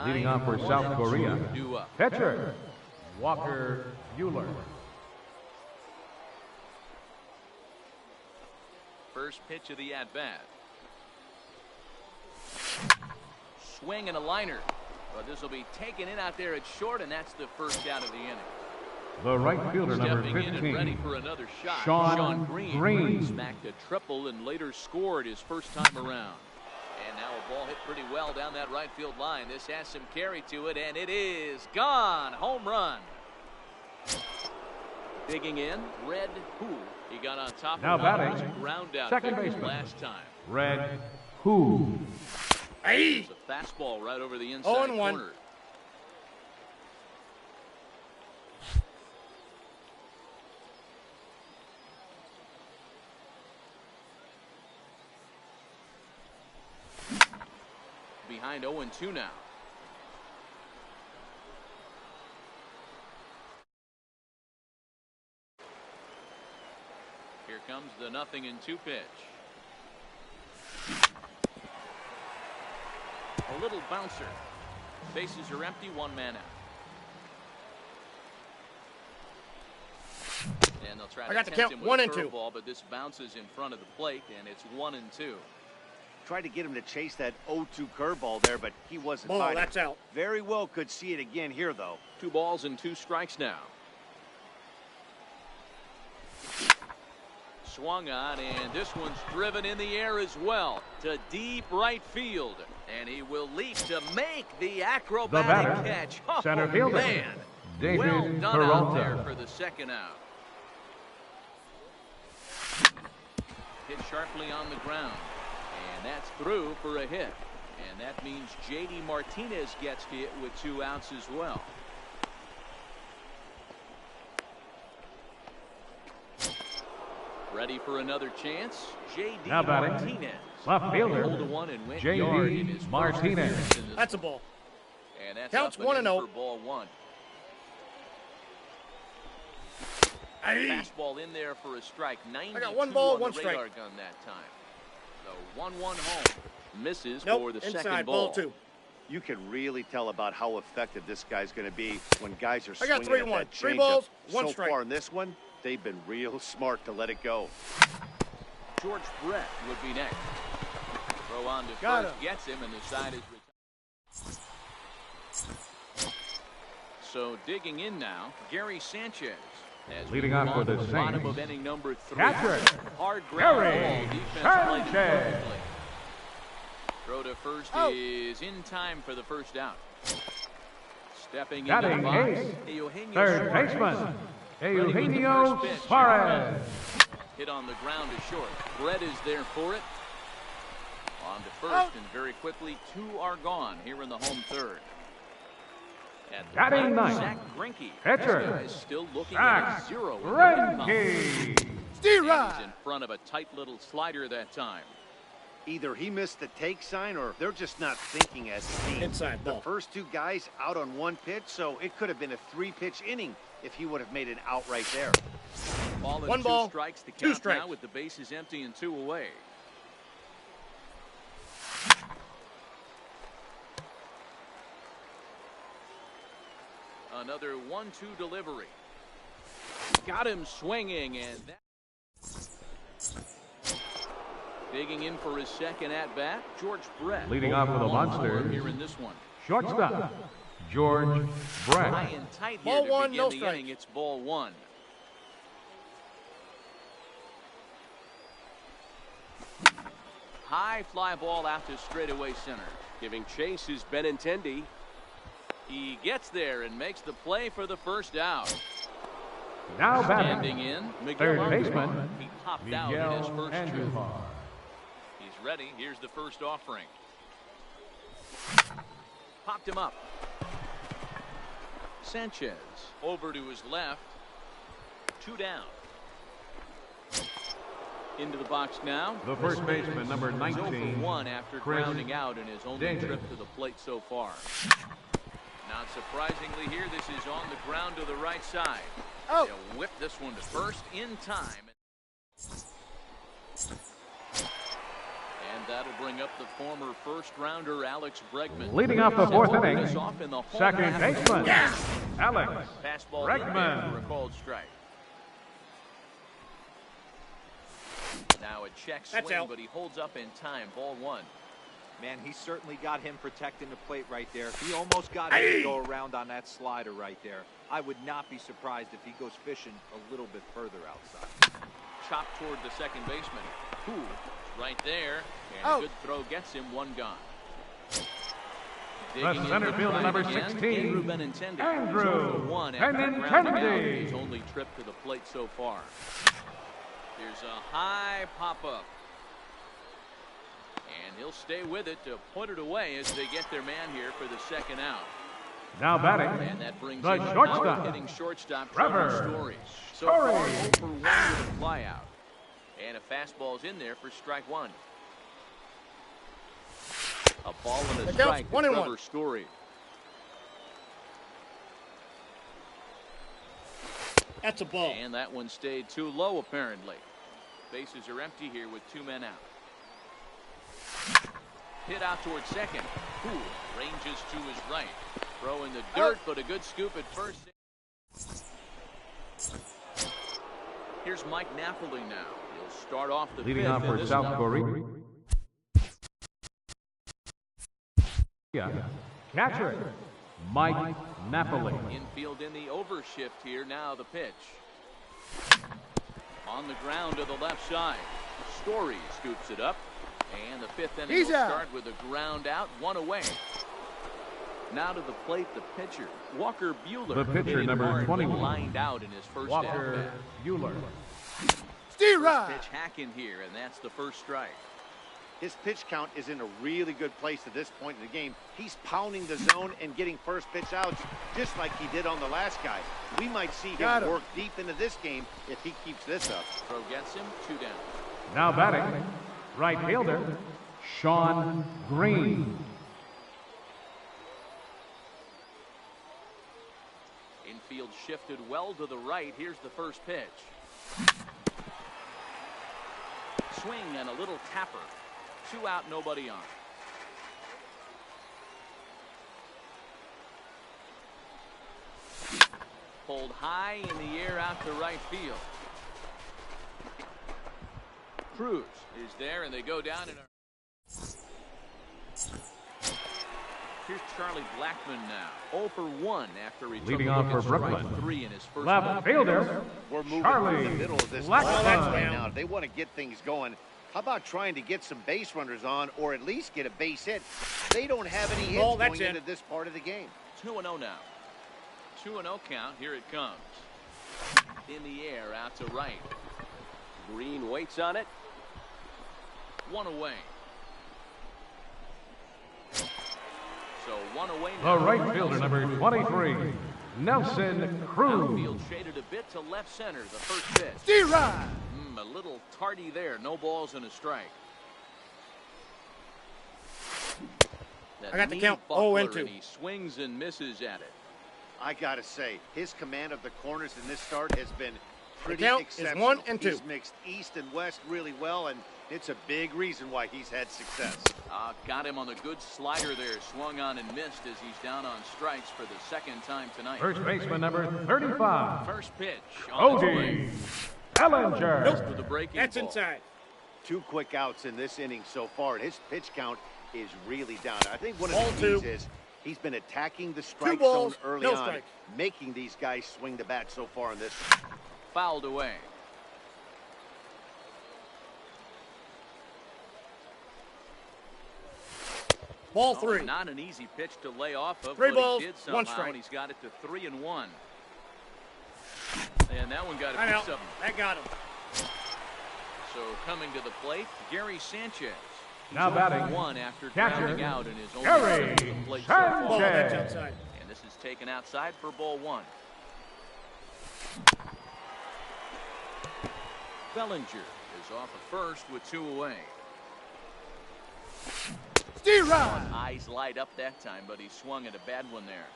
Leading on for South Korea, pitcher, Walker Buehler. First pitch of the at-bat. Swing and a liner. But this will be taken in out there at short, and that's the first out of the inning. The right fielder, number 15, ready for another shot. Sean Green. Smacked a triple and later scored his first time around. And now a ball hit pretty well down that right field line. This has some carry to it, and it is gone. Home run. Digging in, Red Who. He got on top now of batting, ground out second baseman last time. Red Who. It's a fastball right over the inside corner. Behind 0-2 now. Here comes the 0-2 pitch. A little bouncer. Bases are empty, one man out. And they'll try to tempt count him 1 and 2. Ball, but this bounces in front of the plate, and it's 1-2. Tried to get him to chase that 0-2 curveball there, but he wasn't fighting. That's out. Very well could see it again here, though. 2 balls and 2 strikes now. Swung on, and this one's driven in the air as well to deep right field. And he will leap to make the acrobatic catch. Oh, center fielder, man. David Well done Peralta. out there for the second out. Hit sharply on the ground. And that's through for a hit. And that means J.D. Martinez gets hit with 2 outs as well. Ready for another chance. J.D. Now batting, Martinez. left fielder, Hold a one and went J.D. yard in his Martinez. first appearance in this. That's a ball. And that's Counts up and 1-0. for ball 1. Fastball in there for a strike. 92 I got 1 ball, on 1 the strike. radar gun that time. So 1-1 home. Misses for the inside, second ball ball. 2. You can really tell about how effective this guy's going to be when guys are I got swinging 3-1. at that 3 changeup. balls, 1 so strike. far in this one, they've been real smart to let it go. George Brett would be next. Throw on to Got first, him. gets him, and the side is retired. So digging in now, Gary Sanchez. As Leading on for the bottom Saints, of inning number 3. catcher, Hard ground Gary ball. Defense played it Sanchez. perfectly. Throw to first is in time for the first out. Stepping into the batting box, ace, Eugenio third Suarez. baseman, Ready with the Eugenio first pitch. Suarez. Hit on the ground to short. Brett is there for it. On to first, Out. and very quickly 2 are gone here in the home third. At the Batting plate, ninth, Zach Greinke. pitcher, This guy is still looking Zach at 0. Greinke. Steve He's in front of a tight little slider that time. Either he missed the take sign or they're just not thinking as a team. Inside The ball. first 2 guys out on 1 pitch, so it could have been a 3-pitch inning if he would have made it out right there. Ball and 1 2 ball, strikes to 2 count strikes. now with the bases empty and 2 away. Another 1-2 delivery. Got him swinging, and that. Digging in for his second at-bat, George Brett. Leading off for the One Monsters, here in this one. shortstop, George High Brett. and tight Ball here to 1, begin no the strikes. inning. It's ball 1. High fly ball out to straightaway center. Giving chase is Benintendi. He gets there and makes the play for the first out. Now Standing batting, in, Miguel third Andujar. baseman, He popped out in his Miguel first trip. Andujar. He's ready. Here's the first offering. Popped him up. Sanchez over to his left. 2 down. Into the box now. The first baseman, number He's 19, 0 for 1 after Chris grounding out in his only Davis. trip to the plate so far. Not surprisingly here, this is on the ground to the right side. Oh. They'll whip this one to first in time. And that'll bring up the former first-rounder Alex Bregman. Leading off the fourth inning, Off in the second baseman, Alex fastball Bregman. for a called strike. Now a check swing, but he holds up in time. Ball one. Man, he certainly got him protecting the plate right there. He almost got him to go around on that slider right there. I would not be surprised if he goes fishing a little bit further outside. Chop toward the second baseman. Ooh, right there. And a good throw gets him, one gone. The center fielder, number 16, Andrew Benintendi. His only trip to the plate so far. Here's a high pop-up. And he'll stay with it to put it away as they get their man here for the second out. Now batting, and that brings the in shortstop, hitting shortstop Trevor Story. So far, 0 for 1 with a flyout. And a fastball's in there for strike one. A ball and a strike to Trevor Story. That's a ball. And that one stayed too low, apparently. Bases are empty here with 2 men out. Hit out towards second. Ooh, ranges to his right. Throw in the dirt, but a good scoop at first. Here's Mike Napoli now. He'll start off the leading fifth off for South Korea. Catcher, Mike Napoli. Infield in the overshift here. Now the pitch. On the ground to the left side. Story scoops it up. And the fifth inning will start with a ground out, 1 away. Now to the plate, the pitcher, Walker Buehler. The pitcher, number 21. Lined out in his first Walker Buehler. Pitch hack in here, and that's the first strike. His pitch count is in a really good place at this point in the game. He's pounding the zone and getting first pitch outs just like he did on the last guy. We might see him work deep into this game if he keeps this up. Throw gets him, 2 down. Now batting, right fielder, Sean Green. Infield shifted well to the right. Here's the first pitch. Swing and a little tapper. 2 out, nobody on. Pulled high in the air out to right field. Cruz is there, and they go down in a... Here's Charlie Blackmon now. 0 for 1 after he leading off for Brooklyn. 3 in his first left fielder, We're moving Charlie through the middle of this Blackmon. right now. If they want to get things going, how about trying to get some base runners on or at least get a base hit? They don't have any hits going into this part of the game. 2-0 now. 2-0 count. Here it comes. In the air out to right. Green waits on it. 1 away. So 1 away now. The right fielder, number 23, Nelson Cruz. Outfield shaded a bit to left center. The first pitch. A little tardy there. No balls and a strike. I got the count. 0-2. And he swings and misses at it. I got to say, his command of the corners in this start has been pretty the count exceptional. Is 1 and 2. He's mixed east and west really well, and it's a big reason why he's had success. Got him on the good slider there. Swung on and missed as he's down on strikes for the second time tonight. First baseman, number 35, First pitch. Cody Bellinger. For the breaking That's ball. inside. 2 quick outs in this inning so far, and his pitch count is really down. I think one of Ball the keys 2. is he's been attacking the strike 2 balls, zone early no on, strike. making these guys swing the bat so far in this. Fouled away. Ball 3. Not an easy pitch to lay off of. 3 but balls, he did 1 somehow, strike. and he's got it to 3-1. And that one got a I know. piece of him. That got him. So coming to the plate, Gary Sanchez. He's Now batting, 1 after catcher, grounding out in his own Gary to the plate so far. Ball, that's Sanchez. outside. And this is taken outside for ball 1. Bellinger is off at first with 2 away. Eyes light up that time, but he swung at a bad one there.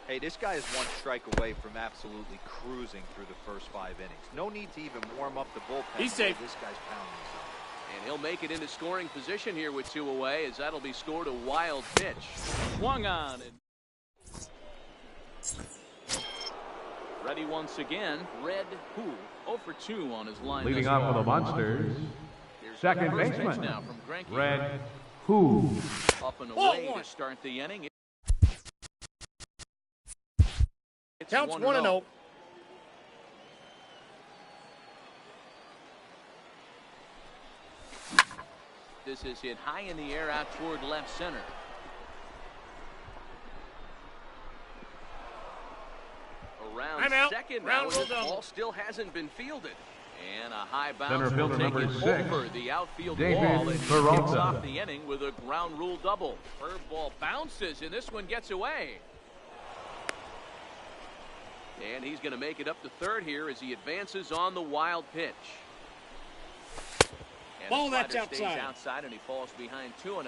Hey, this guy is 1 strike away from absolutely cruising through the first 5 innings. No need to even warm up the bullpen. He's safe. This guy's pounding himself. he'll make it into scoring position here with 2 away, as that'll be scored a wild pitch. Swung on. And ready once again, Red Poole, 0 for 2 on his line. Leading off for the Monsters, second baseman, now from Greinke. Red Poole. Up and away to start the inning. It's Counts 1-0. This is hit high in the air out toward left center. Around second now, the ball still hasn't been fielded. And a high bounce will take it over the outfield wall, and he kicks off the inning with a ground rule double. Curveball bounces, and this one gets away. And he's going to make it up to third here as he advances on the wild pitch. And ball, that's stays outside, and he falls behind 2-0.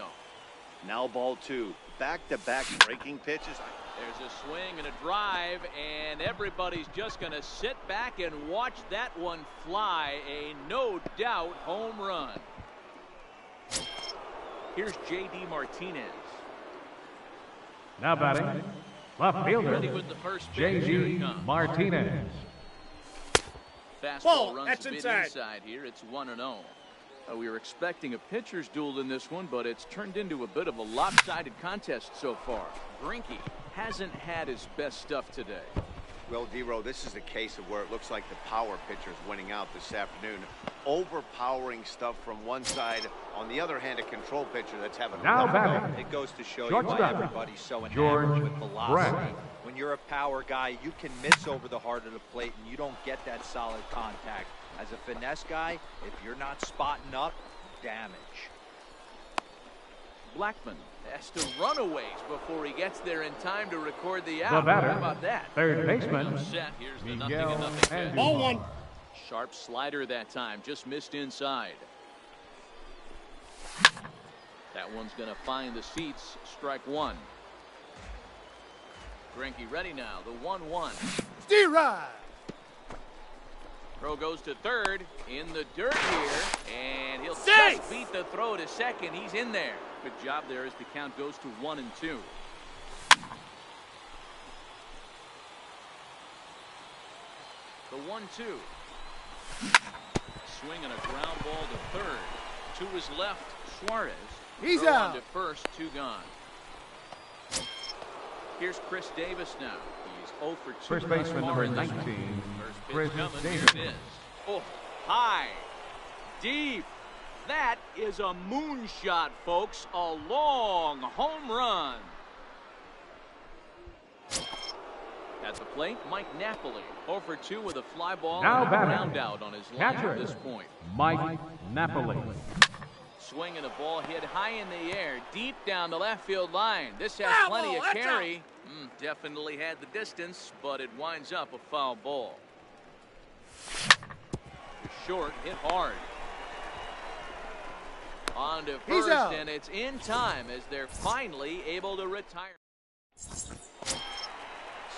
Now ball 2. Back-to-back breaking pitches. There's a swing and a drive, and everybody's just going to sit back and watch that one fly. A no-doubt home run. Here's J.D. Martinez. Now batting, left fielder, Ready with the first pitch. J.D. Martinez. Fastball runs a bit inside here. It's 1-0. We were expecting a pitcher's duel in this one, but it's turned into a bit of a lopsided contest so far. Greinke hasn't had his best stuff today. Well, D-Row, this is a case of where it looks like the power pitcher's winning out this afternoon. Overpowering stuff from one side. On the other hand, a control pitcher that's having now a batting. It goes to show you why everybody's so enamored with velocity. When you're a power guy, you can miss over the heart of the plate, and you don't get that solid contact. As a finesse guy, if you're not spotting up, damage. Blackman has to run a ways before he gets there in time to record the out. The batter, how about that? third baseman, set. Here's the Miguel 0-0 ball 1. Sharp slider that time, just missed inside. That one's going to find the seats. Strike 1. Greinke ready now. The 1-1. D-Rod. Throw goes to third, in the dirt here, and he'll just beat the throw to second. He's in there. Good job there as the count goes to 1-2. The 1-2. Swing and a ground ball to third. To his left, Suarez. He's Throw out. on to first, 2 gone. Here's Chris Davis now. He's 0 for 2. First baseman number 19, Chris Davis. Here it is. Oh, high, deep. That is a moonshot, folks. A long home run. At the plate, Mike Napoli, 0 for 2 with a fly ball now and a ground out on his line catcher, at this point. Mike Napoli. Swing and a ball hit high in the air, deep down the left field line. This has plenty of carry. Definitely had the distance, but it winds up a foul ball. Short, hit hard. On to first, and it's in time as they're finally able to retire.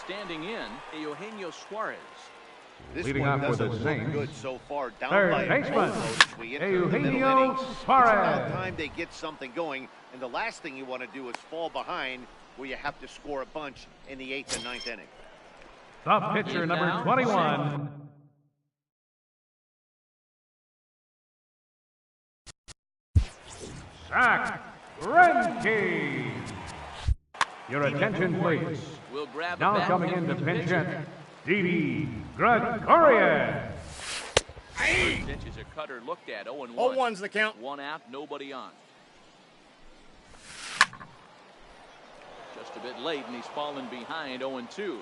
Standing in, Eugenio Suarez. This Leading one off for doesn't the look Saints, good so far. Down third by baseman, Eugenio Suarez. It's about time they get something going, and the last thing you want to do is fall behind where you have to score a bunch in the 8th and 9th inning. The pitcher number 21. Zach Greinke. Your attention, please. We'll grab Now coming in to pinch hit, Didi Gregorian. Pitch is a cutter looked at. 0-1. 0-1's the count. 1 out, nobody on. Just a bit late, and he's fallen behind. 0-2.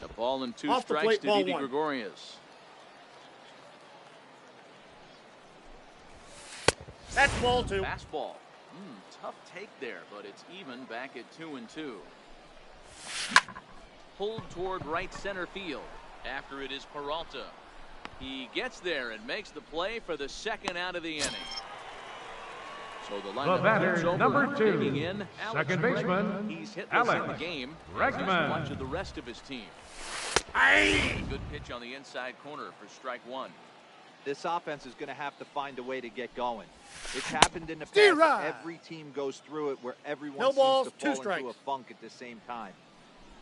The ball and 2 Off the strikes plate, to ball Didi 1. Gregorius. That's ball 2. Fastball. Tough take there, but it's even back at 2-2. Pulled toward right center field. After it is Peralta. He gets there and makes the play for the second out of the inning. So the lineup batter, over, number 2, taking in second baseman, He's hitless Alex in the game. Bregman. Much of the rest of his team. Good pitch on the inside corner for strike 1. This offense is going to have to find a way to get going. It's happened in the past. Every team goes through it where everyone seems to fall into a funk at the same time.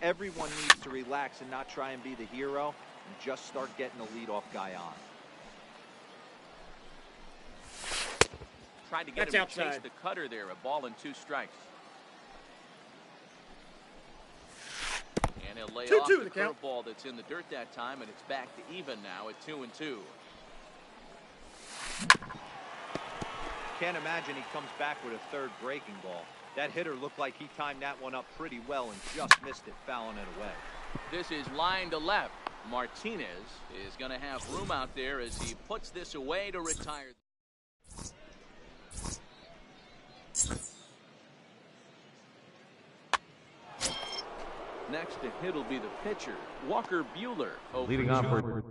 Everyone needs to relax and not try and be the hero and just start getting the leadoff guy on. Tried to get him to chase the cutter there. A ball and 2 strikes. And he'll lay off the curveball that's in the dirt that time, and it's back to even now at 2-2. Can't imagine he comes back with a third breaking ball. That hitter looked like he timed that one up pretty well and just missed it, fouling it away. This is line to left. Martinez is going to have room out there as he puts this away to retire. Next to hit will be the pitcher, Walker Buehler. Leading off for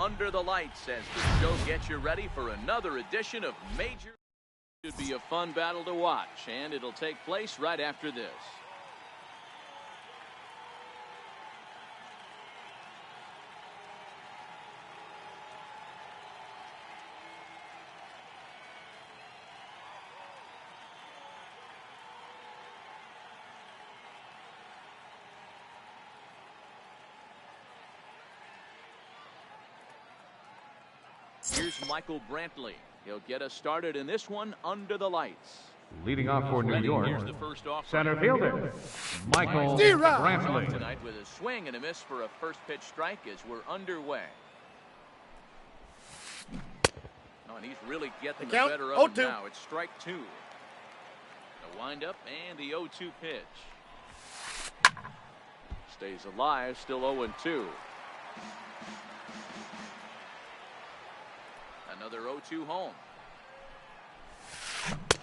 Under the Lights as the show gets you ready for another edition of Major. Should be a fun battle to watch, and it'll take place right after this. Here's Michael Brantley. He'll get us started in this one under the lights. Leading off for New York, Here's the first off center fielder, Michael Brantley. Tonight with a swing and a miss for a first pitch strike as we're underway. Oh, and he's really getting the better of him now. It's strike two. The windup and the 0-2 pitch. Stays alive, still 0-2. Another 0-2 home.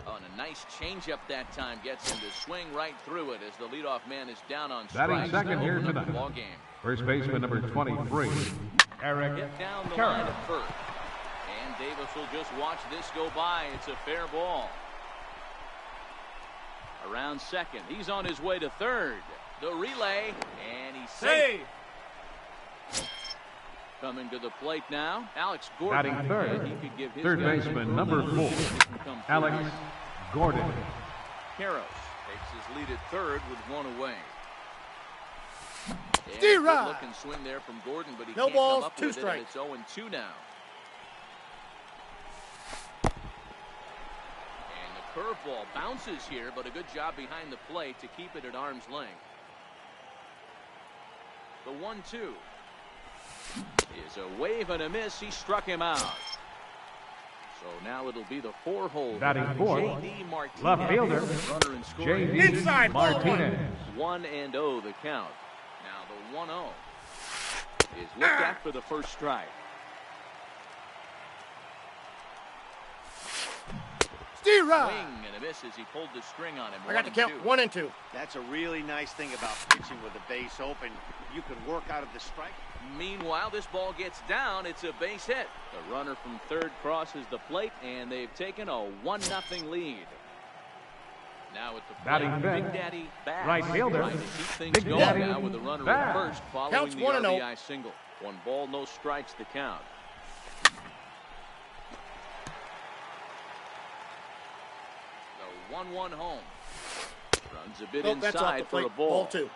Oh, and a nice changeup that time gets him to swing right through it as the leadoff man is down on strikes. Batting second here tonight. First baseman number 23, Eric Get down the Carroll. line at first. And Davis will just watch this go by. It's a fair ball. Around second. He's on his way to third. The relay, and he's safe. Coming to the plate now, Alex Gordon. Batting third, He could give his third baseman number 4, Alex Gordon. Karros takes his lead at third with one away. Good looking swing there from Gordon, but he can't come up with it, and it's 0-2 now. And the curveball bounces here, but a good job behind the plate to keep it at arm's length. The 1-2 is a wave and a miss. He struck him out. So now it'll be the 4-hole. Batting fourth, left fielder, J.D. Martinez. 1-0 the count. Now the 1-0 is looked at for the first strike. Swing and a miss as he pulled the string on him. I got the count 1-2. That's a really nice thing about pitching with the base open. You can work out of the strike. Meanwhile, this ball gets down. It's a base hit. The runner from third crosses the plate, and they've taken a 1-0 lead. Now at the plate, Batting Big fifth, Daddy Bass right fielder, trying to keep things Big going Daddy now with the runner Bass. at first following Counts the 1-0. RBI single. 1 ball, no strikes the count. The 1-1 home. Runs a bit inside for a ball. Ball 2.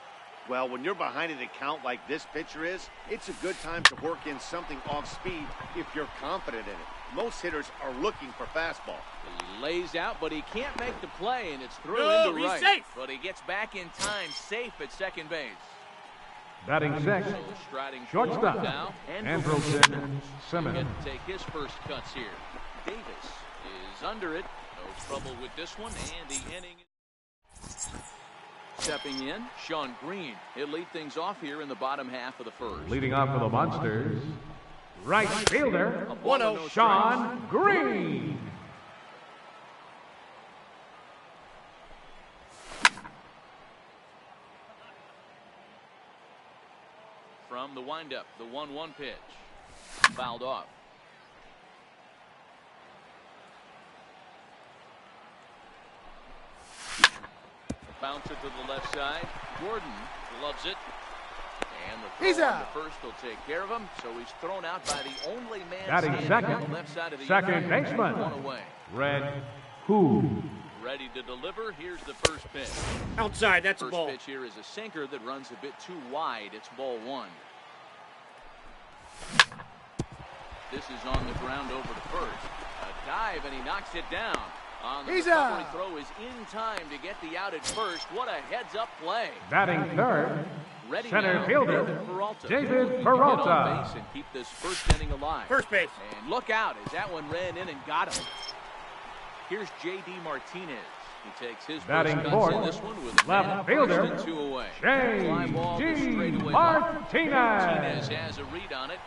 Well, when you're behind an account like this pitcher is, it's a good time to work in something off speed if you're confident in it. Most hitters are looking for fastball. He lays out, but he can't make the play, and it's through No, into he's right. safe. But he gets back in time, safe at second base. Batting sixth, So striding shortstop, forward now, Andrelton Simmons. Get to take his first cuts here. Davis is under it. No trouble with this one, and the inning. Stepping in, Sean Green. He'll lead things off here in the bottom half of the first. Leading off for the Monsters, right fielder, 1-0, Sean Green. From the windup, the 1-1 pitch. Fouled off. Bouncer to the left side. Gordon loves it. And the throw on the first will take care of him. So he's thrown out by the only man Batting standing on second, the left side of the second infield. baseman, One away. Red Who. Ready to deliver. Here's the first pitch. Outside, that's a First ball. pitch here is a sinker that runs a bit too wide. It's ball 1. This is on the ground over to first. A dive, and he knocks it down. On the recovery throw is in time to get the out at first. What a heads-up play. Batting third, Ready center now, fielder, David Get on Peralta. base and keep this first inning alive. First base. And look out as that one ran in and got him. Here's J.D. Martinez. He takes his Batting first fourth, cuts in this one with a man left at first fielder, and 2 away. J.D. Fly ball to straightaway. Martinez. Martinez has a read on it.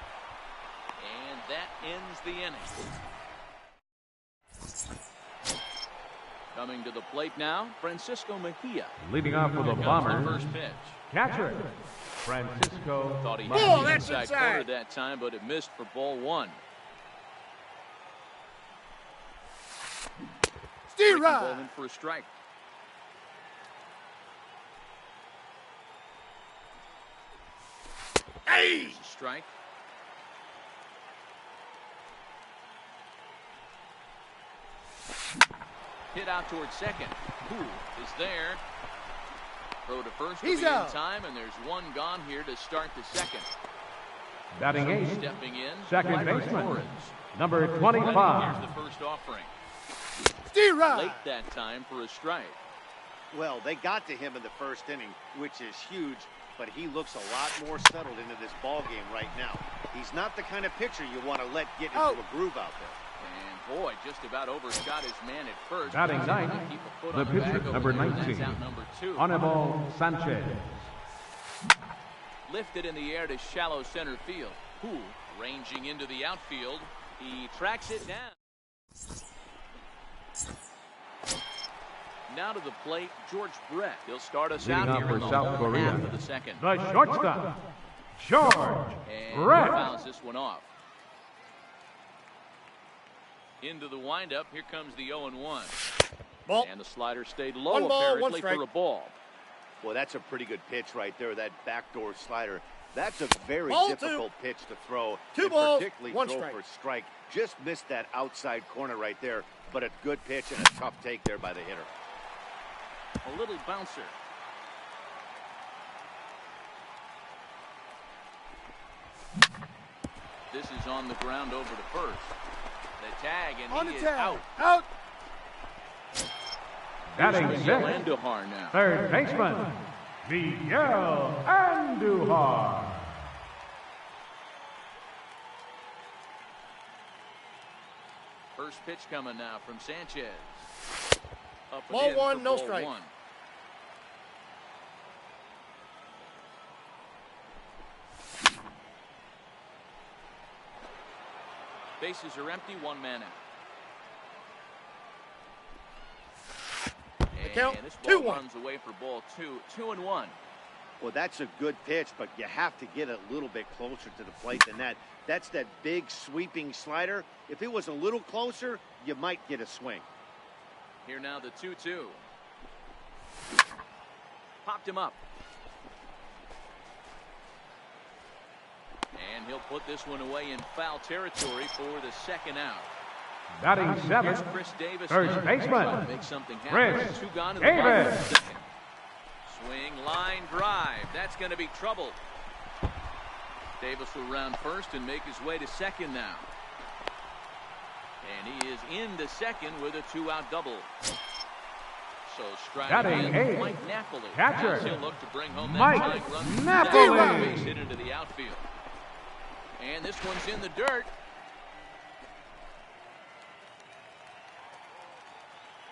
And that ends the inning. Coming to the plate now, Francisco Mejia. Leading off for the Here comes Bombers, the first pitch. catcher, Francisco. Thought he Martinez. had Oh, the that's inside inside. corner that time, but it missed for ball one. Breaking ball in for a strike. Hey! There's a strike. Hit out towards second. Who is there? Throw to first. He's will be out. in time, and there's one gone here to start the second. Batting eight. Stepping in, Second Ryder baseman. Torres. Number Here's 25. the first offering. D-Rod. Late that time for a strike. Well, they got to him in the first inning, which is huge, but he looks a lot more settled into this ball game right now. He's not the kind of pitcher you want to let get into a groove out there. And boy, just about overshot his man at first. Batting He's ninth, able to keep a foot the on bag pitcher, over number there, and 19, that's out number 2. Anibal Sanchez. Lifted in the air to shallow center field. Who, ranging into the outfield, he tracks it down. Now to the plate, George Brett. He'll start us Leading out off here for in the South home Korea, half of the second. The shortstop, George And he Brett. fouls this one off. Into the windup, here comes the 0-1. Ball. And the slider stayed low One ball, one apparently strike. for a ball. Well, that's a pretty good pitch right there, that backdoor slider. That's a very Ball difficult pitch to throw. Two and balls, particularly one throw strike. for strike. Just missed that outside corner right there, but a good pitch and a tough take there by the hitter. A little bouncer. This is on the ground over to first. The tag, and On he the is tag. out. Out. Batting Here's sixth, Andujar now. third baseman, Miguel Andujar. First pitch coming now from Sanchez. Up and Ball in one, for no ball strike. one. Bases are empty, one man out. count, And this ball 2-1. runs away for ball two. 2-1. Well, that's a good pitch, but you have to get a little bit closer to the plate than that. That's that big sweeping slider. If it was a little closer, you might get a swing. Here now the 2-2. Popped him up. And he'll put this one away in foul territory for the second out. Batting Here's seventh, Chris Davis. first Trying baseman, to make something happen. Chris Two gone in the bottom of the Davis. second. Swing, line, drive. That's going to be trouble. Davis will round first and make his way to second now. And he is into second with a two-out double. So striding Batting in, eighth, Mike Napoli. catcher, As he'll look to bring home that Mike tying run. Napoli. Base hit into the outfield. And this one's in the dirt.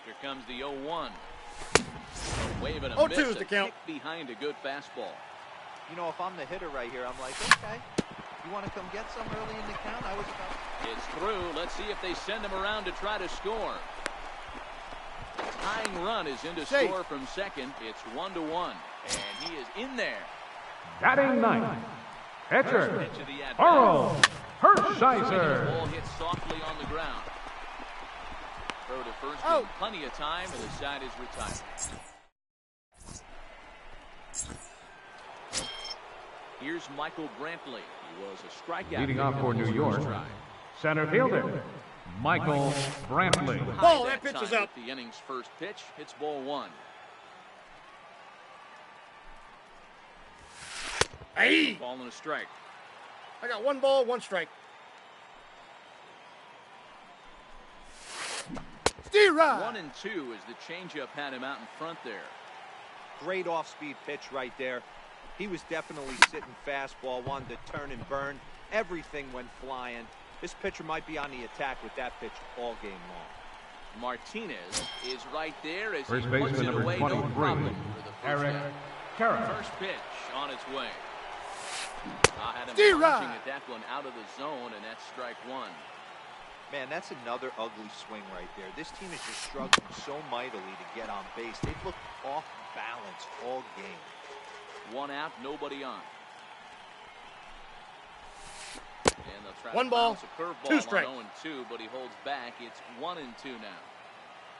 Here comes the 0-1. A wave and a 0-2 miss, is the a count. kick behind a good fastball. You know, if I'm the hitter right here, I'm like, okay, you want to come get some early in the count? I was about. It's through. Let's see if they send him around to try to score. The tying run is into Safe. score from second. It's 1-1. And he is in there. batting ninth, pitcher, Pitch of the at-bat. Oral Ball Hershiser. hits softly on the ground. Throw to first Out. in plenty of time, and the side is retired. Here's Michael Brantley. He was a strikeout. Leading off for in his New York, first drive. center fielder, Michael Brantley. Ball, High that pitch is time up. with the inning's first pitch. It's ball one. Hey, Ball and a strike. I got 1 ball, 1 strike. D-Rod. 1 and 2 as the changeup had him out in front there. Great off-speed pitch right there. He was definitely sitting fastball, wanted to turn and burn. Everything went flying. This pitcher might be on the attack with that pitch all game long. Martinez is right there as First he puts baseman it number away. No 23, problem for the first Eric out. Carroll. First pitch on its way. I had him D-Rod. launching at that one out of the zone, and that's strike one. Man, that's another ugly swing right there. This team is just struggling so mightily to get on base. They've looked off balance all game. 1 out, nobody on. One ball, 2 strikes. 0-2, but he holds back. It's 1-2 now.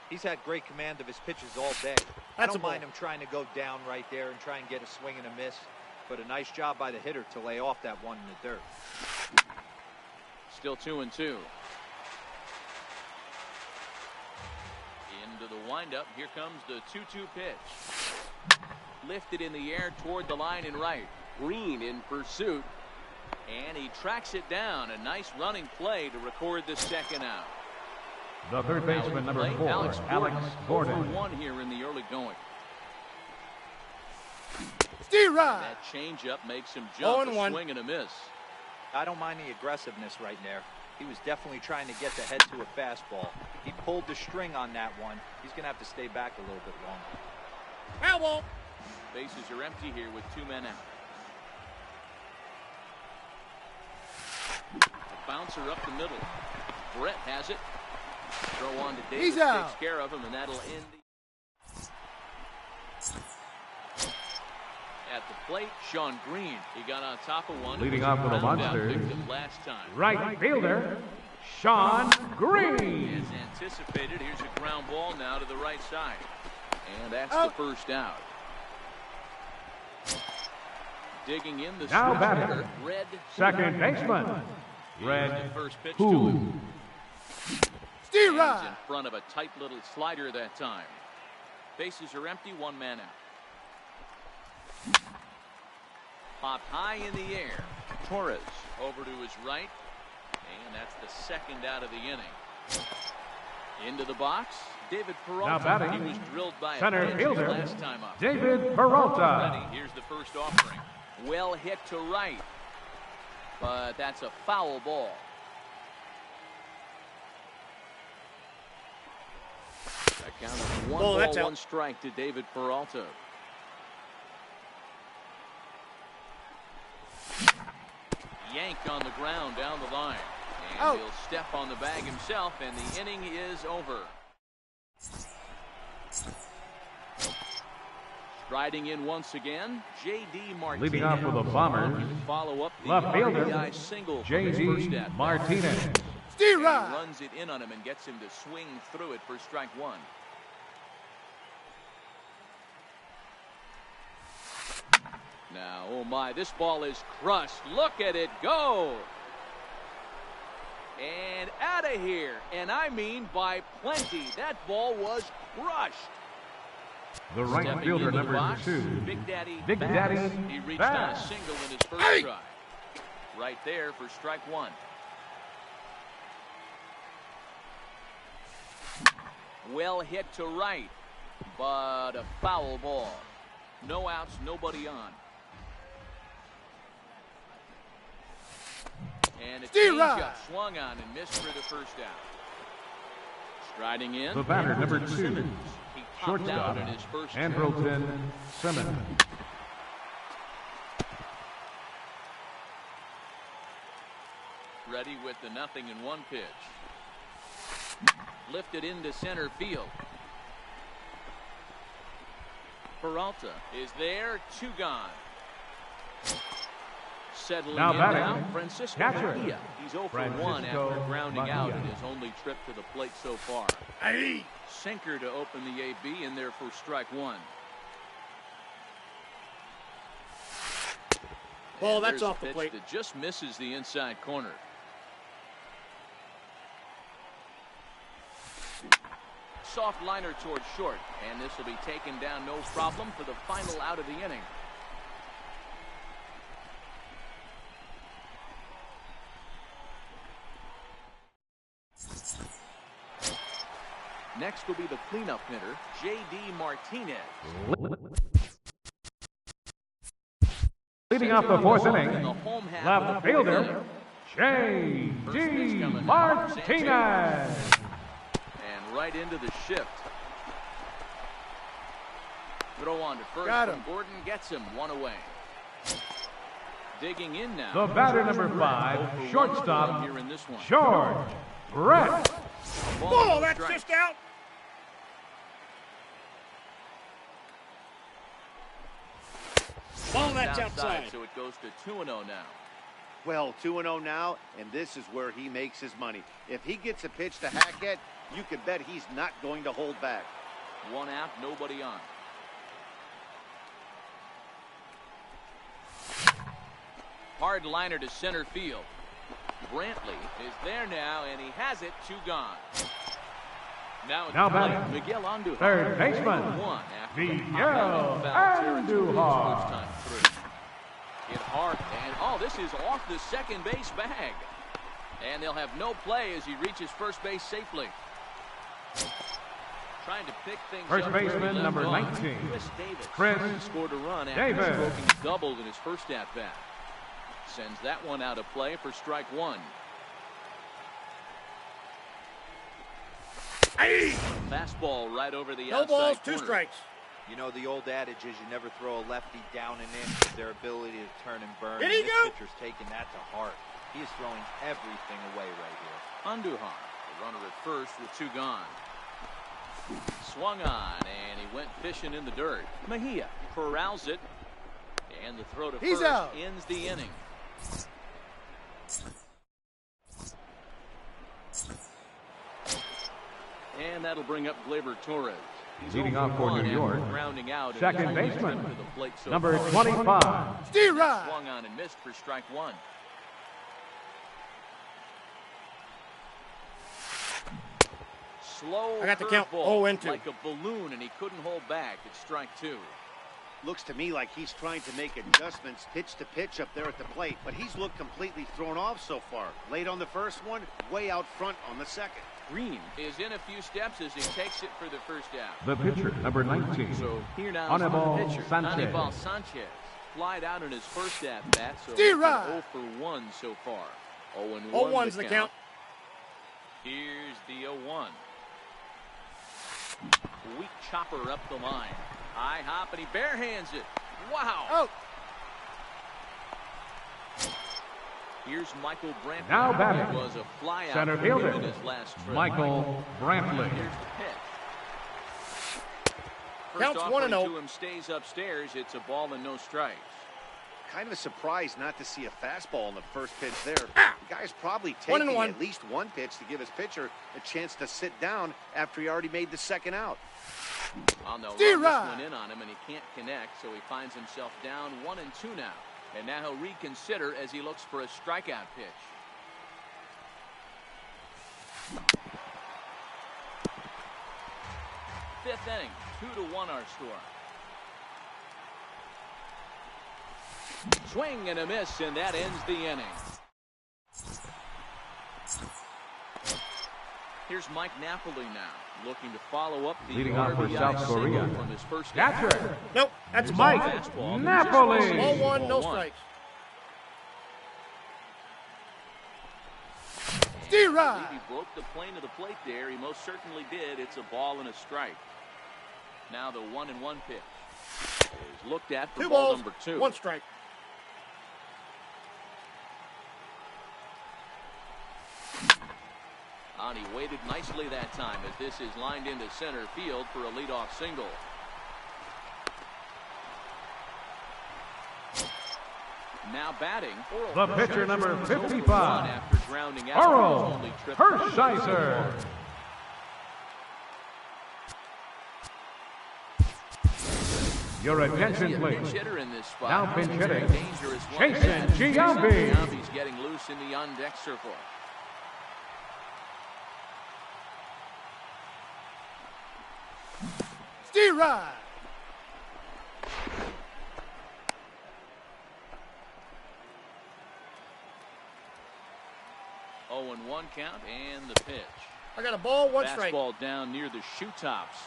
He's had great command of his pitches all day. I don't mind him trying to go down right there and try and get a swing and a miss, but a nice job by the hitter to lay off that one in the dirt. Still 2-2. Into the windup. Here comes the 2-2 pitch. Lifted in the air toward the line and right. Green in pursuit. And he tracks it down. A nice running play to record the second out. The third baseman, number 4, Alex Gordon. 1 here in the early going. D-Rod. That changeup makes him jump a 0-1. swing and a miss. I don't mind the aggressiveness right there. He was definitely trying to get the head to a fastball. He pulled the string on that one. He's going to have to stay back a little bit longer. Foul ball. Bases are empty here with 2 men out. A bouncer up the middle. Brett has it. Throw on to Davis. Takes care of him, and that'll end at the plate. Sean Green. He got on top of one. Leading off for the Monsters, right fielder, Sean Green. As anticipated, here's a ground ball now to the right side. And that's the first out. Digging in the now batting, Red second baseman, Red Who. In front of a tight little slider that time. Bases are empty, 1 man out. Popped high in the air. Torres over to his right. And that's the second out of the inning. Into the box. David Peralta. Now batting, he was drilled by center fielder, last time up. David Peralta. Here's the first offering. Well hit to right. But that's a foul ball. That count of 1 ball, 1 strike to David Peralta. Yank on the ground down the line. And he'll step on the bag himself, and the inning is over. Striding in once again, J.D. Martinez. Leading off for the Bombers, follow up the left fielder, RBI single J.D. Martinez. Runs it in on him and gets him to swing through it for strike 1. Now, oh my, this ball is crushed. Look at it go. And out of here. And I mean by plenty. That ball was crushed. The right fielder, number 2, Big Daddy. He reached on a single in his first try. Right there for strike 1. Well hit to right, but a foul ball. No outs, nobody on. And a changeup swung on and missed for the first out. Striding in. The batter, number 2, shortstop, in his first Andrelton Simmons. Ready with the 0-1 pitch. Lifted into center field. Peralta is there, 2 gone. Settling now in batting, now, Francisco Mejia. He's 0 for 1 after grounding out in his only trip to the plate so far. Sinker to open the AB in there for strike 1. Ball, that's off the plate. That just misses the inside corner. Soft liner towards short, and this will be taken down no problem for the final out of the inning. Next will be the cleanup hitter, J.D. Martinez. Leading off the 4th inning, left fielder, J.D. Martinez. And right into the shift. Throw on to first. Gordon gets him 1 away. Digging in now. The batter, number 5, shortstop, George Brett. Ball, that's just out. Ball, that's outside. So it goes to 2-0 now. Well, 2-0 now, and this is where he makes his money. If he gets a pitch to hack at, you can bet he's not going to hold back. 1 out, nobody on. Hard liner to center field. Brantley is there now, and he has it. 2 gone. Now batting, Miguel Andujar. third baseman, Miguel Andujar. Hit hard, and this is off the second base bag. And they'll have no play as he reaches first base safely. Trying to pick things first up. Baseman number 19, Chris Davis scored a run after Davis. stroking doubled in his first at bat. Sends that one out of play for strike 1. Hey! Fastball right over the No outside balls, 2 corner. strikes. You know, the old adage is you never throw a lefty down and in with their ability to turn and burn. Here you This go. pitcher's taking that to heart. He is throwing everything away right here. Andujar, the runner at first with 2 gone. Swung on, and he went fishing in the dirt. Mejia corrals it, and the throw to He's first out. ends the inning. And that'll bring up Gleyber Torres. He's Leading 0 off for one New York, after grounding out second and he's baseman, come to the plate so number far. 25, Steve Rye. Swung on and missed for strike 1. Slow I got the count. curveball, 0-2. like a balloon, and he couldn't hold back. It's strike 2. Looks to me like he's trying to make adjustments pitch to pitch up there at the plate, but he's looked completely thrown off so far. Late on the first one, way out front on the second. Green is in a few steps as he takes it for the first out. the pitcher number 19, So here now is Anibal the pitcher, Sanchez. Anibal Sanchez. Flied out in his first at bat, so Steve he's been Rye. 0 for 1 so far. 0-1 0-1's the count. Here's the 0-1. Weak chopper up the line. High hop, and he barehands it. Wow. Oh. Here's Michael Brantley. Now batting, It was a fly out center for him fielder, in his last trip. Michael Brantley. Here's the pitch. First Counts offering 1-0. to him stays upstairs. It's a ball and no strikes. Kind of a surprise not to see a fastball in the first pitch there. Ah! The guy's probably taking 1-1. at least one pitch to give his pitcher a chance to sit down after he already made the second out. On the run, Steve this Rye. one in on him, and he can't connect, so he finds himself down 1-2 now. And now he'll reconsider as he looks for a strikeout pitch. Fifth inning, 2-1 our score. Swing and a miss, and that ends the inning. Here's Mike Napoli now, looking to follow up the Leading off for RBI South single Korea. from his first Catcher, Nope, that's Here's Mike. a fastball. Napoli. 0-1, no Ball 1. strikes. Steve I Rye. believe he broke the plane of the plate there. He most certainly did. It's a ball and a strike. Now the 1-1 pitch is looked at for 2 ball balls, number 2. 1 strike. And he waited nicely that time as this is lined into center field for a leadoff single. Now batting, the pitcher number One 55, after grounding out. Earl His only trip. Hershiser. Your attention, A please. pinch hitter in this spot. Now pinch hitting, Dangerous one. Jason Giambi. Giambi's getting loose in the on-deck circle. Steve Rye. Oh, and 1 count, and the pitch. I got a ball, 1 strike. Fastball down near the shoe tops.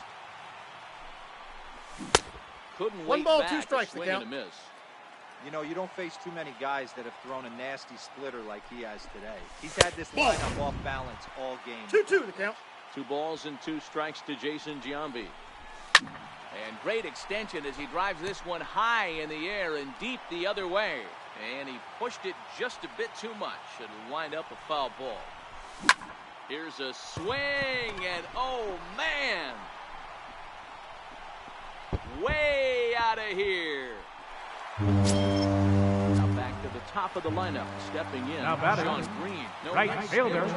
Couldn't 1 wait ball, back. 2 strikes A to swing and count. a miss. You know, you don't face too many guys that have thrown a nasty splitter like he has today. He's had this lineup off balance all game. 2-2 the count. 2 balls and 2 strikes to Jason Giambi. And great extension as he drives this one high in the air and deep the other way. And he pushed it just a bit too much. It'll wind up a foul ball. Here's a swing, and oh man! Way out of here. Now back to the top. top of the lineup. Stepping in, Now batting, Sean Green. No right fielder,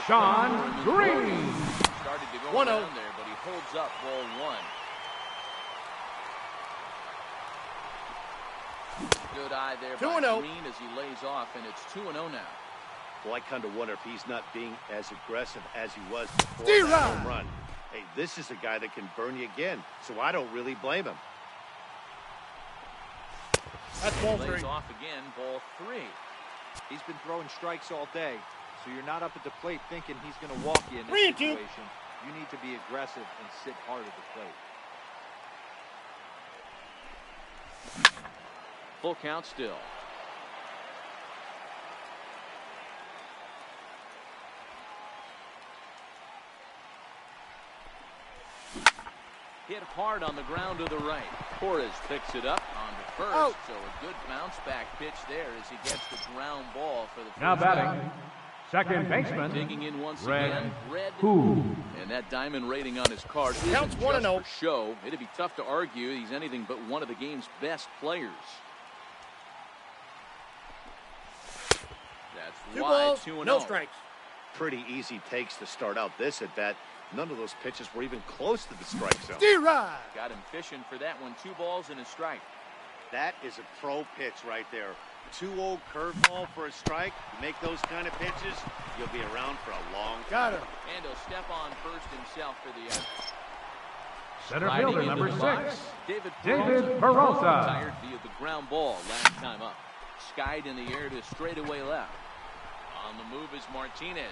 Sean Green. Started to go 1-0 around there, but he holds up ball one. Good eye there by 2-0 Green as he lays off, and it's 2-0 now. Well, I kind of wonder if he's not being as aggressive as he was before that home run. Hey, this is a guy that can burn you again, so I don't really blame him. That's ball Lays 3. off again, ball 3. He's been throwing strikes all day, so you're not up at the plate thinking he's going to walk you in this 3-2. situation. You need to be aggressive and sit hard at the plate. Full count still. Hit hard on the ground to the right. Torres picks it up on the first, Out. so a good bounce back pitch there as he gets the ground ball for the first Now batting, out. second baseman, Digging in once Red again, Red Who. And that diamond rating on his card isn't Counts just 1-0. for show. It'd be tough to argue he's anything but one of the game's best players. That's 2 wide, balls, 2-0. no strikes. Pretty easy takes to start out this at bat. None of those pitches were even close to the strike zone. D-Rod. Got him fishing for that one. 2 balls and a strike. That is a pro pitch right there. 2-0 curveball for a strike. You make those kind of pitches, you'll be around for a long time. Got him. And he'll step on first himself for the out. center Sliding fielder into number the 6, box, David David Peralta. Peralta. Tired via the ground ball last time up. Skied in the air to straightaway left. On the move is Martinez.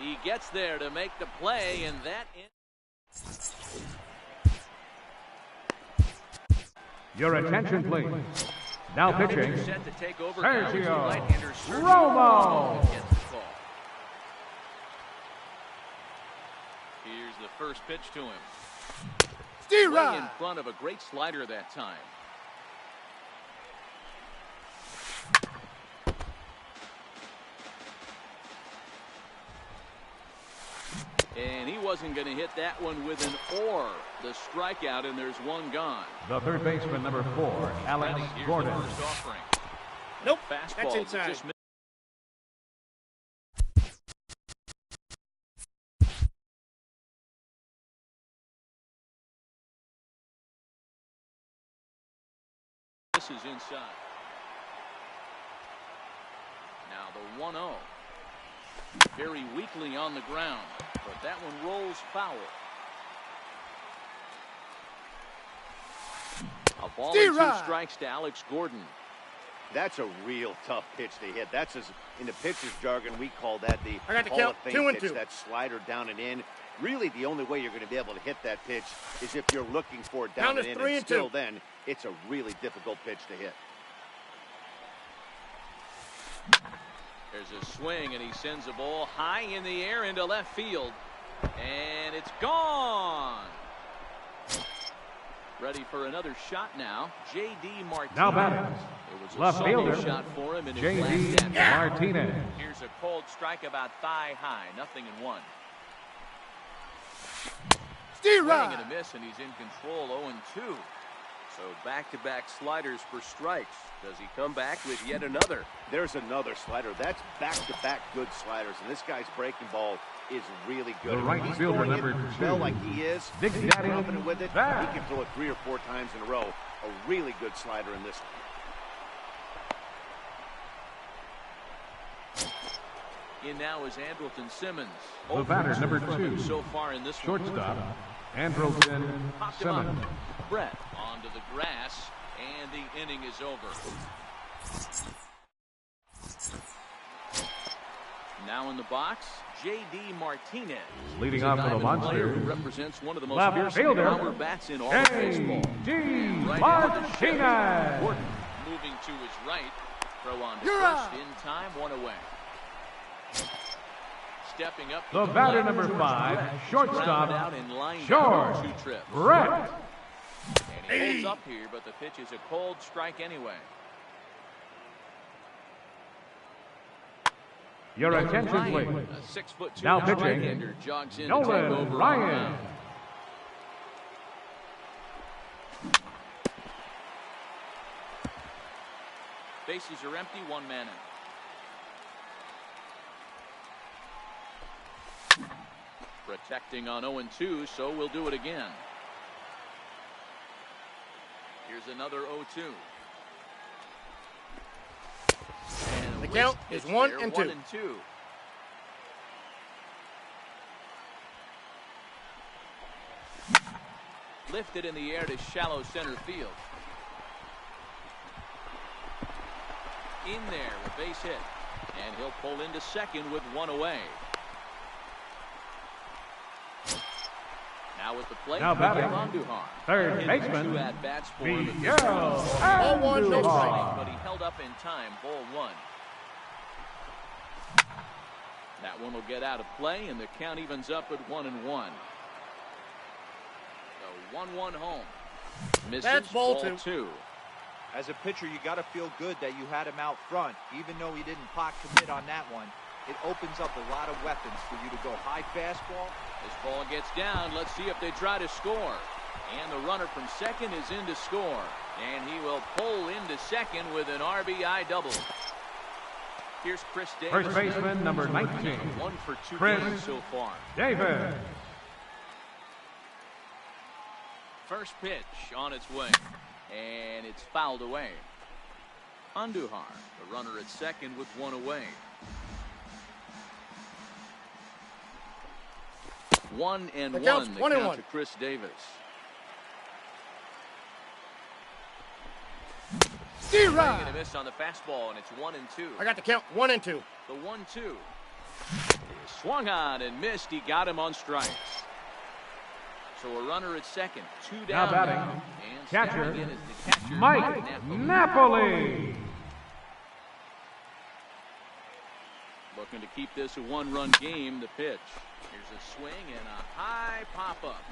He gets there to make the play, and that Your attention, please. Now pitching, set to take over. Sergio Right-hander Romo. gets the call. Here's the first pitch to him. Way in D-Rod. front of a great slider that time. And he wasn't going to hit that one with an or. The strikeout, and there's one gone. The third baseman number 4, Alex Here's Gordon. the first offering. Nope. Fastball That's that inside. just missed. This is inside. Now the 1-0. Very weakly on the ground, but that one rolls foul. A ball and 2 strikes to Alex Gordon. That's a real tough pitch to hit. That's, as in the pitcher's jargon, we call that the I got the Hall count, of 2 Fame and pitch, 2. that slider down and in. Really, the only way you're going to be able to hit that pitch is if you're looking for it down Count and is in. 3 And and still 2. then, it's a really difficult pitch to hit. There's a swing, and he sends a ball high in the air into left field. And it's gone. Ready for another shot now. J.D. Martinez. Now batting, It was a left solo fielder, shot for him in his J.D. last at-bat. Martinez. Here's a cold strike about thigh high. 0-1. Swing D-Rod. and a miss, and he's in control. 0-2. So back-to-back sliders for strikes. Does he come back with yet another? There's another slider. That's back-to-back good sliders, and this guy's breaking ball is really good. The right When he's fielder, throwing it number well 2, like he is, Big he's Daddy confident with it. Back. He can throw it 3 or 4 times in a row. A really good slider in this one. In now is Andrelton Simmons. The batter, number 2, so far in this one. shortstop, Andrelton Popped him up. Simmons. Brett onto the grass, and the inning is over. Now in the box, J.D. Martinez. Leading off for the Diamond player Monsters, who represents one of the most left fearsome fielder, power bats in all of baseball. J.D. Right-handed Martinez. Gordon moving to his right. Throw on to You're first out. in time, 1 away. Stepping up. The to batter, left number is 5, Brett. shortstop, Grounded out and lined short, out 2 trips. Brett. And he holds up here, but the pitch is a cold strike anyway. Your attention, Ryan, please. a 6'2" Now pitching, right-hander jogs in to take Nolan over on the Ryan. mound. Bases are empty, one man in. Protecting on 0-2, so we'll do it again. Here's another 0-2. The count is 1-2. 1-2. Lifted in the air to shallow center field. In there, a base hit. And he'll pull into second with one away. Now with the plate, now batting, third baseman, Andujar. But he held up in time, ball one. That one will get out of play, and the count evens up at 1-1. So 1-1 home. Misses. That's ball two. As a pitcher, you got to feel good that you had him out front, even though he didn't pot commit on that one. It opens up a lot of weapons for you to go high fastball. This ball gets down. Let's see if they try to score. And the runner from second is in to score. And he will pull into second with an RBI double. Here's Chris Davis. First baseman, number 19. 1 for 2 Chris games so far. Davis. First pitch on its way. And it's fouled away. Andujar, the runner at second with one away. 1-1 the count to Chris Davis. D-Rod. A miss on the fastball, and it's 1-2. I got the count 1-2. The 1-2 swung on and missed. He got him on strikes. So a runner at second, 2 down. Now batting, and catcher, catcher Mike Napoli. Looking to keep this a one-run game. The pitch. Here's a swing and a high pop-up.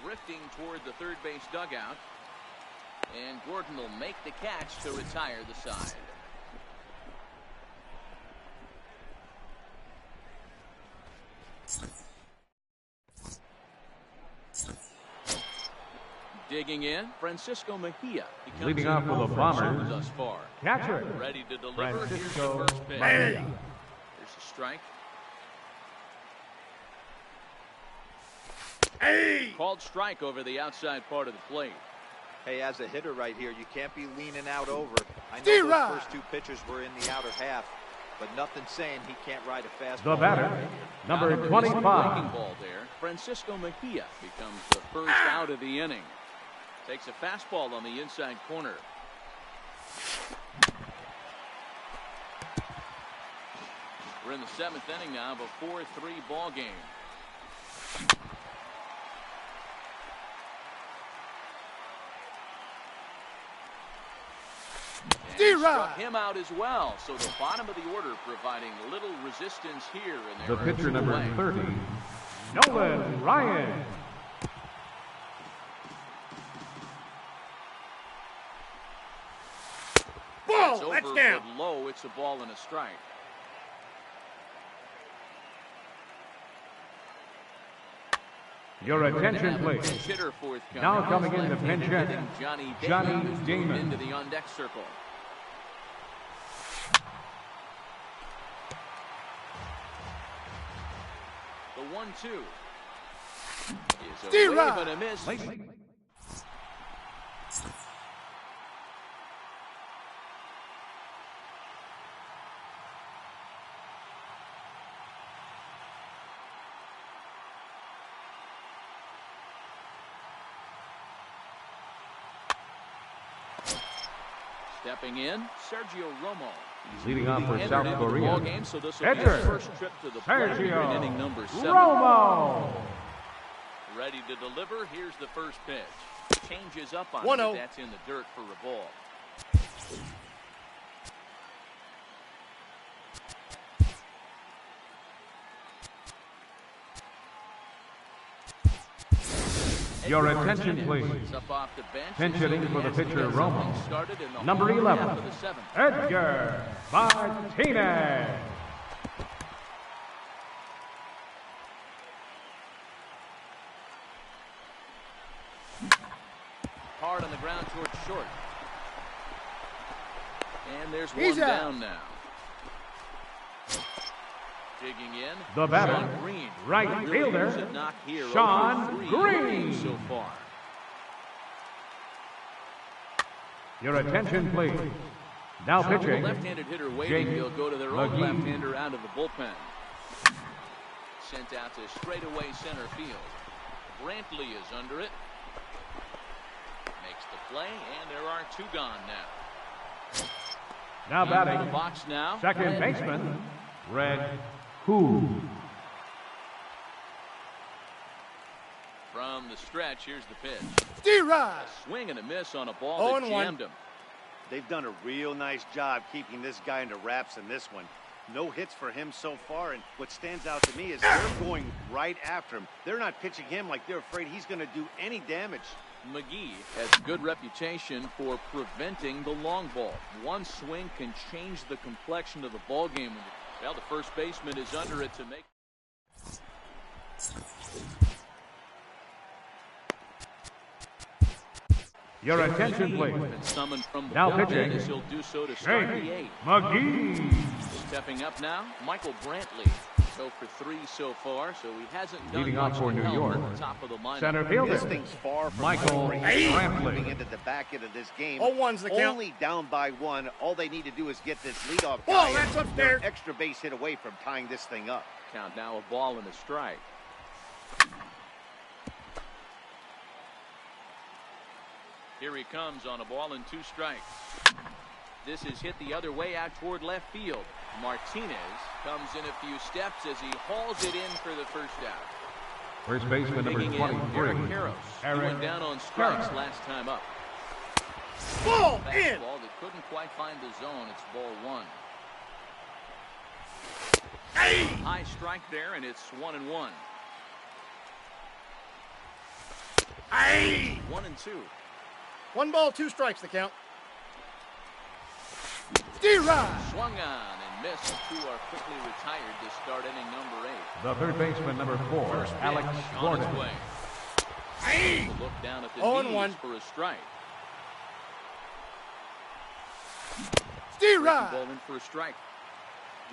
Drifting toward the third base dugout. And Gordon will make the catch to retire the side. Digging in, Francisco Mejia. Leading off for the Bombers. Thus far. Catcher. Ready to deliver. Francisco Here's the first pitch. Mejia. There's a strike. Hey! Called strike over the outside part of the plate. Hey, as a hitter right here, you can't be leaning out over. I know those first two pitches were in the outer half, but nothing saying he can't ride a fastball. The batter, number 25. Ball there. Francisco Mejia becomes the first out of the inning. Takes a fastball on the inside corner. We're in the 7th inning now of a 4-3 ball game. Struck him out as well. So the bottom of the order providing little resistance here. And the pitcher number 30, Nolan Ryan. Ball, that's down. Low, it's a ball and a strike. Your attention, please. Now coming in the pinch hitter, Johnny Damon. Into the on-deck circle. The 1-2 is a wave and a miss. Stepping in, Sergio Romo. He's leading off for South Korea. Game, so this will be his first trip to the plate in inning number 7. Romo. Ready to deliver. Here's the first pitch. Changes up on 1-0. it. That's in the dirt for a ball. Your attention, please. Pinch hitting for the pitcher, Romo. Number 11, Edgar Martinez. Hard on the ground towards short. And there's He's one out. down now. Digging in. The batter, Sean Green. right Really fielder, use a knock here. Sean 0 for 3 Green. so far. Your attention, please. Now The pitching, left-handed hitter waiting. Jake He'll go to their own McGee. left-hander out of the bullpen. Sent out to straightaway center field. Brantley is under it. Makes the play, and there are 2 gone now. now In the batting, box now. second baseman, Red Who. From the stretch, here's the pitch. D-Rod. Swing and a miss on a ball that 0-1. jammed him. They've done a real nice job keeping this guy into wraps in this one. No hits for him so far, and what stands out to me is they're going right after him. They're not pitching him like they're afraid he's going to do any damage. McGee has a good reputation for preventing the long ball. One swing can change the complexion of the ball game. Well, the first baseman is under it to make. Your attention, please. Been summoned from the Now bullpen pitching, as he'll do so to start the Jake 8th. McGee. Stepping up now, Michael Brantley. 0 for 3 so far, so he hasn't done Leading much off for to New help York, at the top of the lineup. center This fielder, thing's far from Michael over. Brantley. Moving into the back end of this game. 0-1's the count. Only down by 1. All they need to do is get this leadoff Ball, guy. that's in. upstairs. They're an extra base hit away from tying this thing up. Count now a ball and a strike. Here he comes on a ball and 2 strikes. This is hit the other way out toward left field. Martinez comes in a few steps as he hauls it in for the first out. First baseman number Digging in, 23, Eric Karros. He Eric went down on strikes Karros. last time up. Ball in. Fastball that couldn't quite find the zone. It's ball 1. Hey. High strike there, and it's 1-1. Hey. 1-2. 1 ball, 2 strikes, the count. D-Rod. Swung on and missed. 2 are quickly retired to start inning number 8. The third baseman number 4, First Alex pitch on Gordon. his way. Hey. Look down at the 0-1. knees for a strike. D-Rod. Ball in for a strike.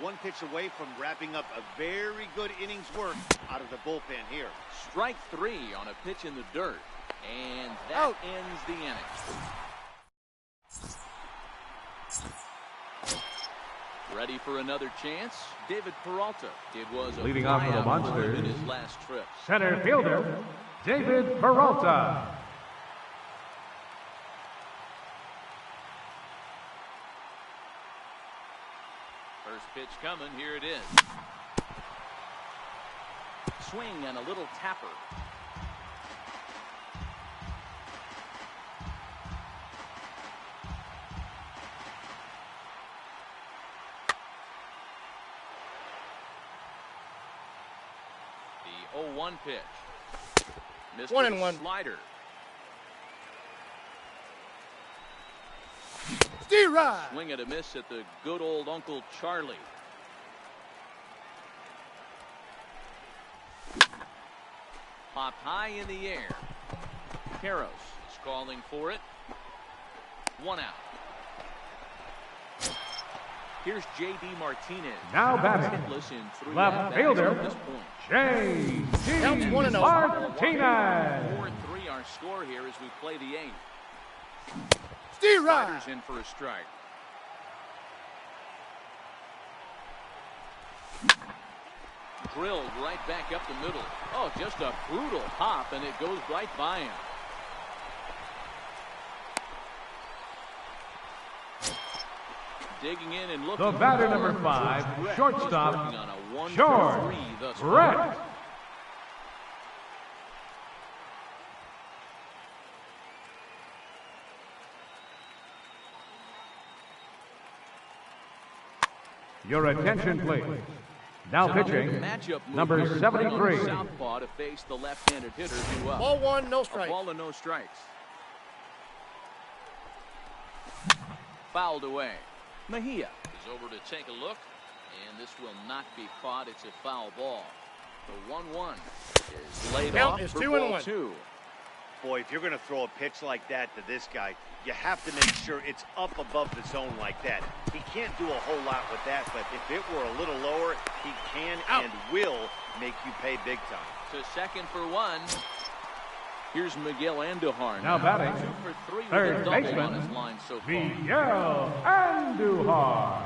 1 pitch away from wrapping up a very good innings work out of the bullpen here. Strike 3 on a pitch in the dirt. And that Out. ends the inning. Ready for another chance? David Peralta. It was a Leading off for the flyout for him in Monsters, his last trip. center fielder, David Peralta. First pitch coming. Here it is. Swing and a little tapper. The 0-1 pitch. Missed with a 1-1. slider. D-Rod. Swing and a miss at the good old Uncle Charlie. Popped high in the air. Karros is calling for it. 1 out. Here's J.D. Martinez. Now batting, Hitless in 3 left at-bats fielder, at this point. J.D. Counts 1-0. Martinez. 4-3 our score here as we play the 8th. D-Rod. Sliders in for a strike. Drilled right back up the middle. Oh, just a brutal pop, and it goes right by him. Digging in and looking. The batter, for number George 5, Brett. shortstop, He's working on a 1 George for 3 thus Brett. far. Your attention, please. Now pitching, Matchup move number here, 73. on the southpaw to face the left-handed hitter due up. Ball 1, no A strikes. ball and no strikes. Fouled away. Mejia is over to take a look, and this will not be caught. It's a foul ball. The 1-1 is laid Count off is for 2 ball and 1. 2. Boy, if you're going to throw a pitch like that to this guy, you have to make sure it's up above the zone like that. He can't do a whole lot with that, but if it were a little lower, he can and will make you pay big time. To second for one. Here's Miguel Andujar. Now batting, 2 for 3 with third a double baseman, on his line so far. Miguel Andujar.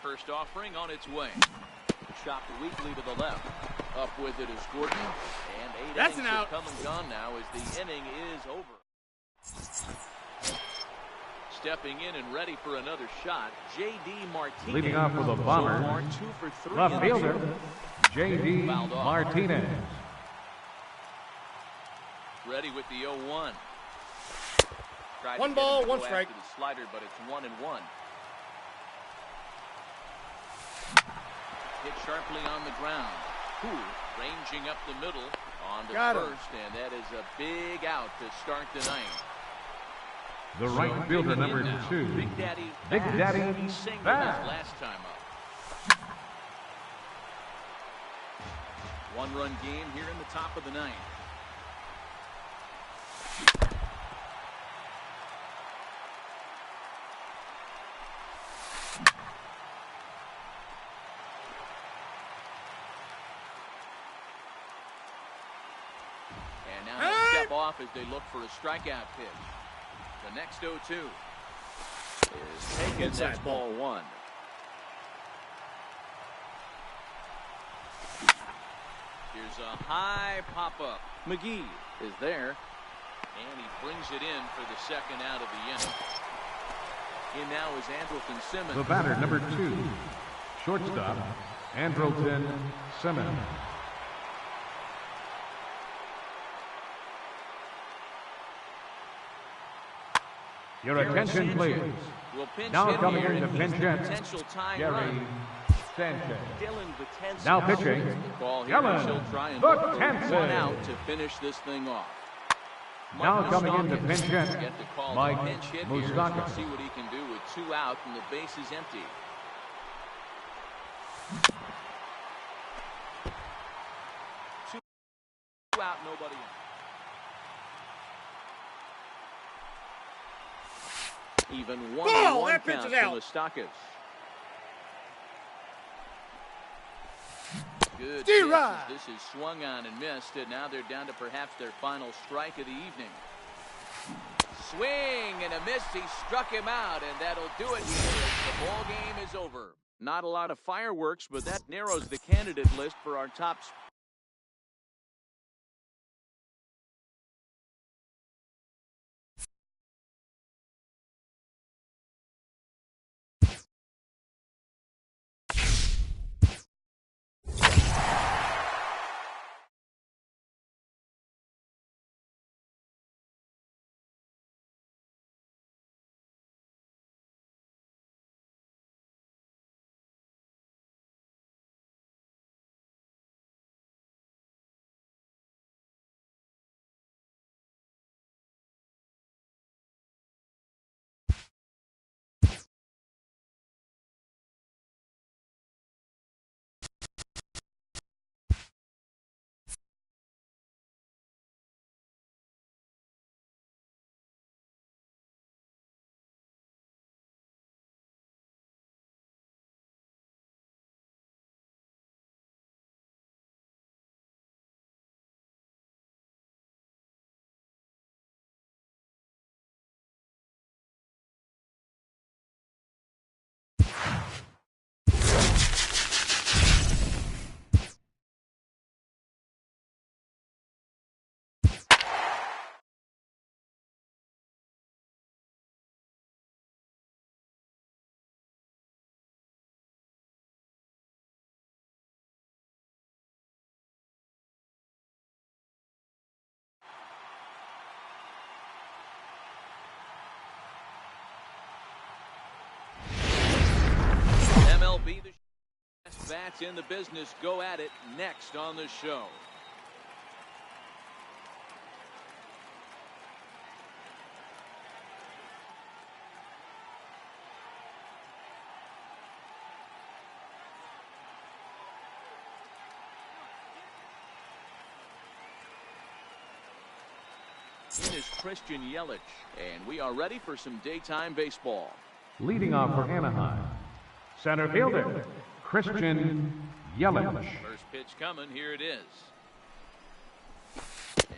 First offering on its way. Chopped weakly to the left. Up with it is Gordon. And 8 That's innings an out. have come and gone now as the inning is over. Stepping in and ready for another shot, J.D. Martinez. Leading off with a bomber, So far, 2 for 3 left in fielder, the J.D. Martinez. Ready with the 0-1. Tried to One get ball, him to one go strike. after the slider, but it's 1-1. Hit sharply on the ground. Poole ranging up the middle on to Got him. first, and that is a big out to start the ninth. The right fielder, number 2, Big Daddy Big Bass. Daddy He singled his Bass. last time up. One-run game here in the top of the ninth. And now they step off as they look for a strikeout pitch. The next 0-2 is taken. Inside That's ball 1. Here's a high pop-up. McGee is there, and he brings it in for the second out of the inning. In now is Andrelton Simmons. The batter, number 2, shortstop, Andrelton Simmons. Your attention, please. Will pinch Now hit coming here, in to and pinch he's the hit, potential tying Gary run. Sanchez. Dylan Betances. Now pitching, The ball here, Dylan she'll try and look for Betances. one out to finish this thing off. Now Mike coming in to Moustakas pinch hit, will get the call to Mike pinch hit here. Moustakas. Let's see what he can do with 2 out and the base is empty. Two out, nobody in. Even 1-1 that pitch count is to out. Moustakas. Good D-Rod. pitch as this is swung on and missed, and now they're down to perhaps their final strike of the evening. Swing and a miss. He struck him out, and that'll do it. The ball game is over. Not a lot of fireworks, but that narrows the candidate list for our top. MLB, the best bats in the business, go at it next on the show. In is Christian Yelich. And we are ready for some daytime baseball. Leading off for Anaheim, center fielder, Christian Yelich. First pitch coming. Here it is.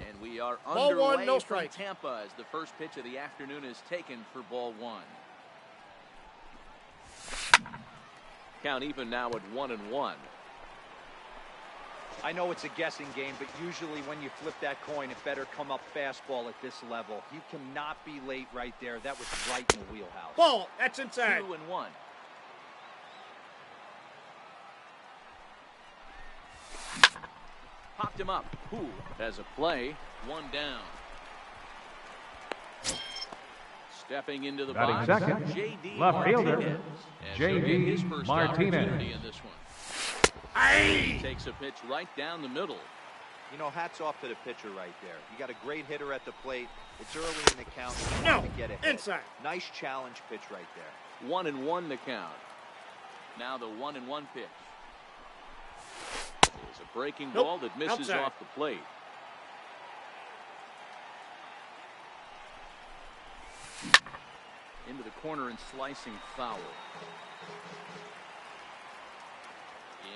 And we are Ball underway one, no from strikes. Tampa as the first pitch of the afternoon is taken for ball one. Count even now at 1-1. I know it's a guessing game, but usually when you flip that coin, it better come up fastball at this level. You cannot be late right there. That was right in the wheelhouse. Ball. That's inside. 2-1. Popped him up. Who has a play? One down. Stepping into the Batting box, second, J.D. left fielder, Martinez. As J.D. he'll get his first Martinez. opportunity in this one. Takes a pitch right down the middle. You know, hats off to the pitcher right there. You got a great hitter at the plate. It's early in the count. You No. want to get ahead. Inside. Nice challenge pitch right there. 1-1 the count. Now the 1-1 pitch. It's a breaking Nope. ball that misses Outside. off the plate. Into the corner and slicing foul.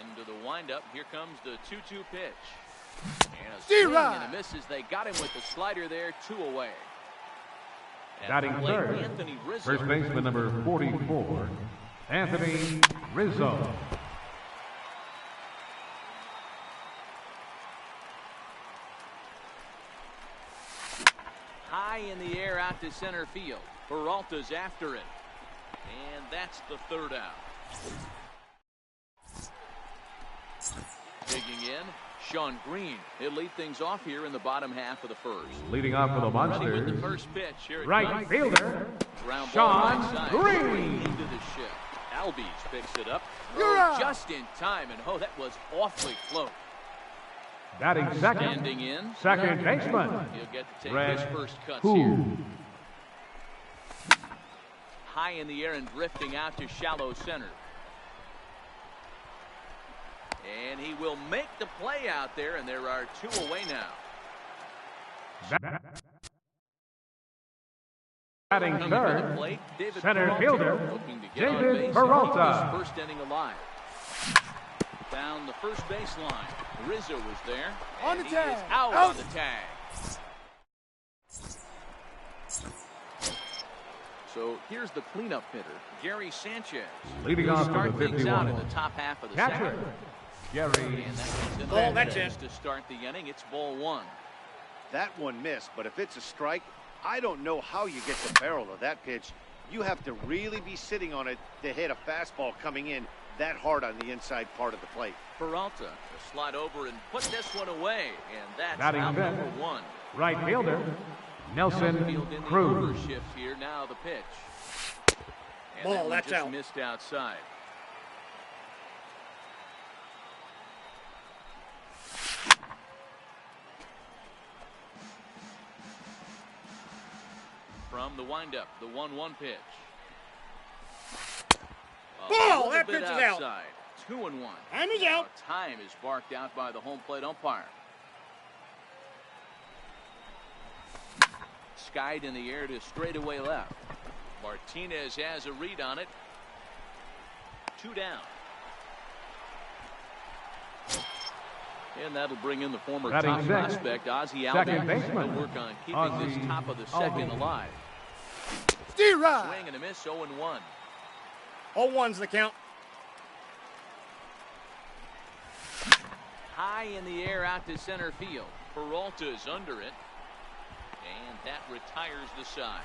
Into the windup. Here comes the 2-2 pitch. And a swing D-Rod. and a miss as they got him with the slider there. 2 away. At Batting the plate, third, Anthony Rizzo. first baseman number 44, Anthony Rizzo. High in the air out to center field. Peralta's after it. And that's the third out. Digging in, Sean Green. He'll lead things off here in the bottom half of the first. Leading off for the Ready with the Monsters, first pitch. Here it right comes. fielder, Ground ball Sean right side. Green. Straight into the shift. Albies picks it up. You're out. Just in time, and oh, that was awfully close. batting second, Standing in. second baseman, He'll get to take Red his first cuts Who. here. High in the air and drifting out to shallow center. And he will make the play out there, and there are 2 away now. Batting Coming to the third, plate, David center Peralta, fielder, looking to get on David base and Peralta. keep his first inning alive. Down the first baseline. Rizzo was there. On and the he tag. is out Out. on the tag. So here's the cleanup hitter, Gary Sanchez. leading off for Start the things out 51, in the top half of the catcher, second. Gary And that comes in Ball, the that's bench it. to start the inning. It's ball one. That one missed, but if it's a strike, I don't know how you get the barrel of that pitch. You have to really be sitting on it to hit a fastball coming in that hard on the inside part of the plate. Peralta to slide over and put this one away. And that's Batting out fifth. number one. right fielder, Nelson Field in the Cruz. overshift here. Now the pitch. And Ball, that one that's just out. missed outside. From the windup, the 1-1 pitch. A Ball, little that bit pitch is out. outside. 2-1. Time is out. Time is barked out by the home plate umpire. Skied in the air to straightaway left. Martinez has a read on it. 2 down. And that'll bring in the former Batting top sixth, prospect, Ozzie second Albies. baseman, He'll work on keeping Ozzie this top of the second Albies. alive. D-Rod. Swing and a miss, 0-1. 0-1's the count. High in the air out to center field. Peralta is under it. And that retires the side.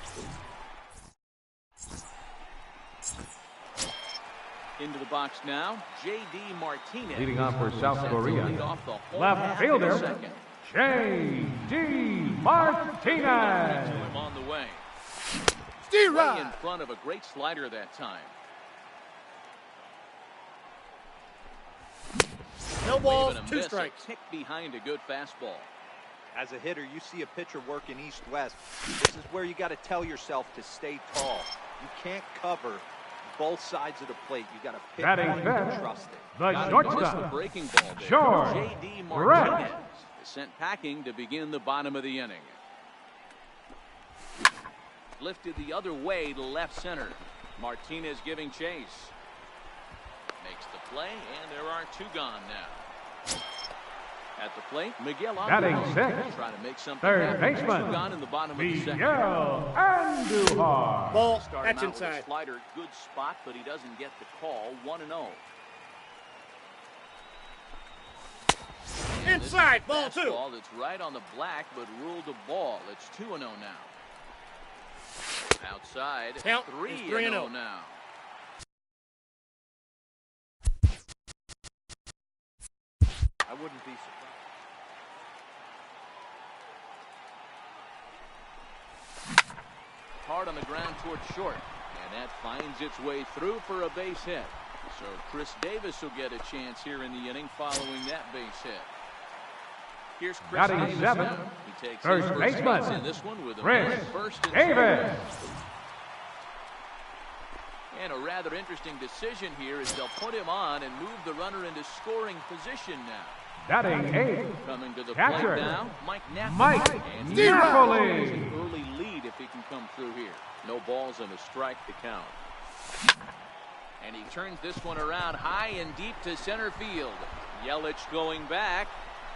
Into the box now, J.D. Martinez. Leading off for South Set to Korea, lead off the whole left half of fielder, the second. J.D. To Martinez. him on the way. Way in D-Rod. front of a great slider that time. No balls, Even a 2 miss, strikes. a tick behind a good fastball. As a hitter, you see a pitcher working east-west. This is where you got to tell yourself to stay tall. You can't cover both sides of the plate. You got to pick Batting one and fifth, trust it. the Missed the shortstop, breaking ball there. Short J.D. Brett. Martinez is sent packing to begin the bottom of the inning. lifted the other way to left center. Martinez giving chase. Makes the play, and there are two gone now. At the plate, Miguel batting sixth, trying to make something third happen. baseman, Two gone in the bottom of the second. Miguel Andujar. Ball. Starting That's out with a inside. slider, good spot, but he doesn't get the call. 1-0. Inside, ball two. Ball that's right on the black, but ruled a ball. It's 2-0 now. Outside, Count 3-0 now. I wouldn't be surprised. Hard on the ground towards short, and that finds its way through for a base hit. So Chris Davis will get a chance here in the inning following that base hit. Here's Chris Batting Davis seventh, now. He takes first his baseman, base in this one with a Chris man first and Davis. And a rather interesting decision here is they'll put him on and move the runner into scoring position now. Batting eighth, Coming to the catcher, plate now, Mike Napoli. Mike And Napoli. an early lead if he can come through here. No balls and a strike to count. And he turns this one around high and deep to center field. Yelich going back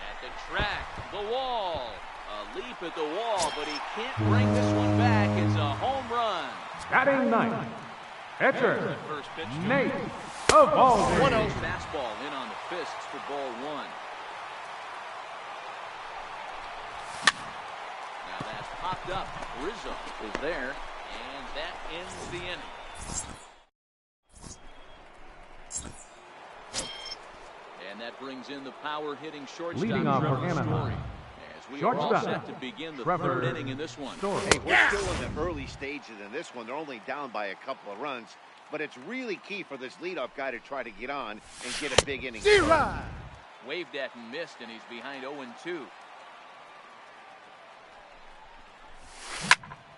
at the track, the wall. A leap at the wall, but he can't bring this one back. It's a home run. Batting ninth, pitcher, First pitch. Nate of Baldwin. 1-0. Fastball in on the fists for ball one. Now that's popped up. Rizzo is there, and that ends the inning. And that brings in the power hitting shortstop. Leading off for Trevor Anaheim, Story. As we are all shortstop, set to begin the Trevor third inning in this one. Story. Hey, we're still in the early stages in this one. They're only down by a couple of runs, but it's really key for this leadoff guy to try to get on and get a big inning. D-Rod. Waved at and missed, and he's behind 0-2.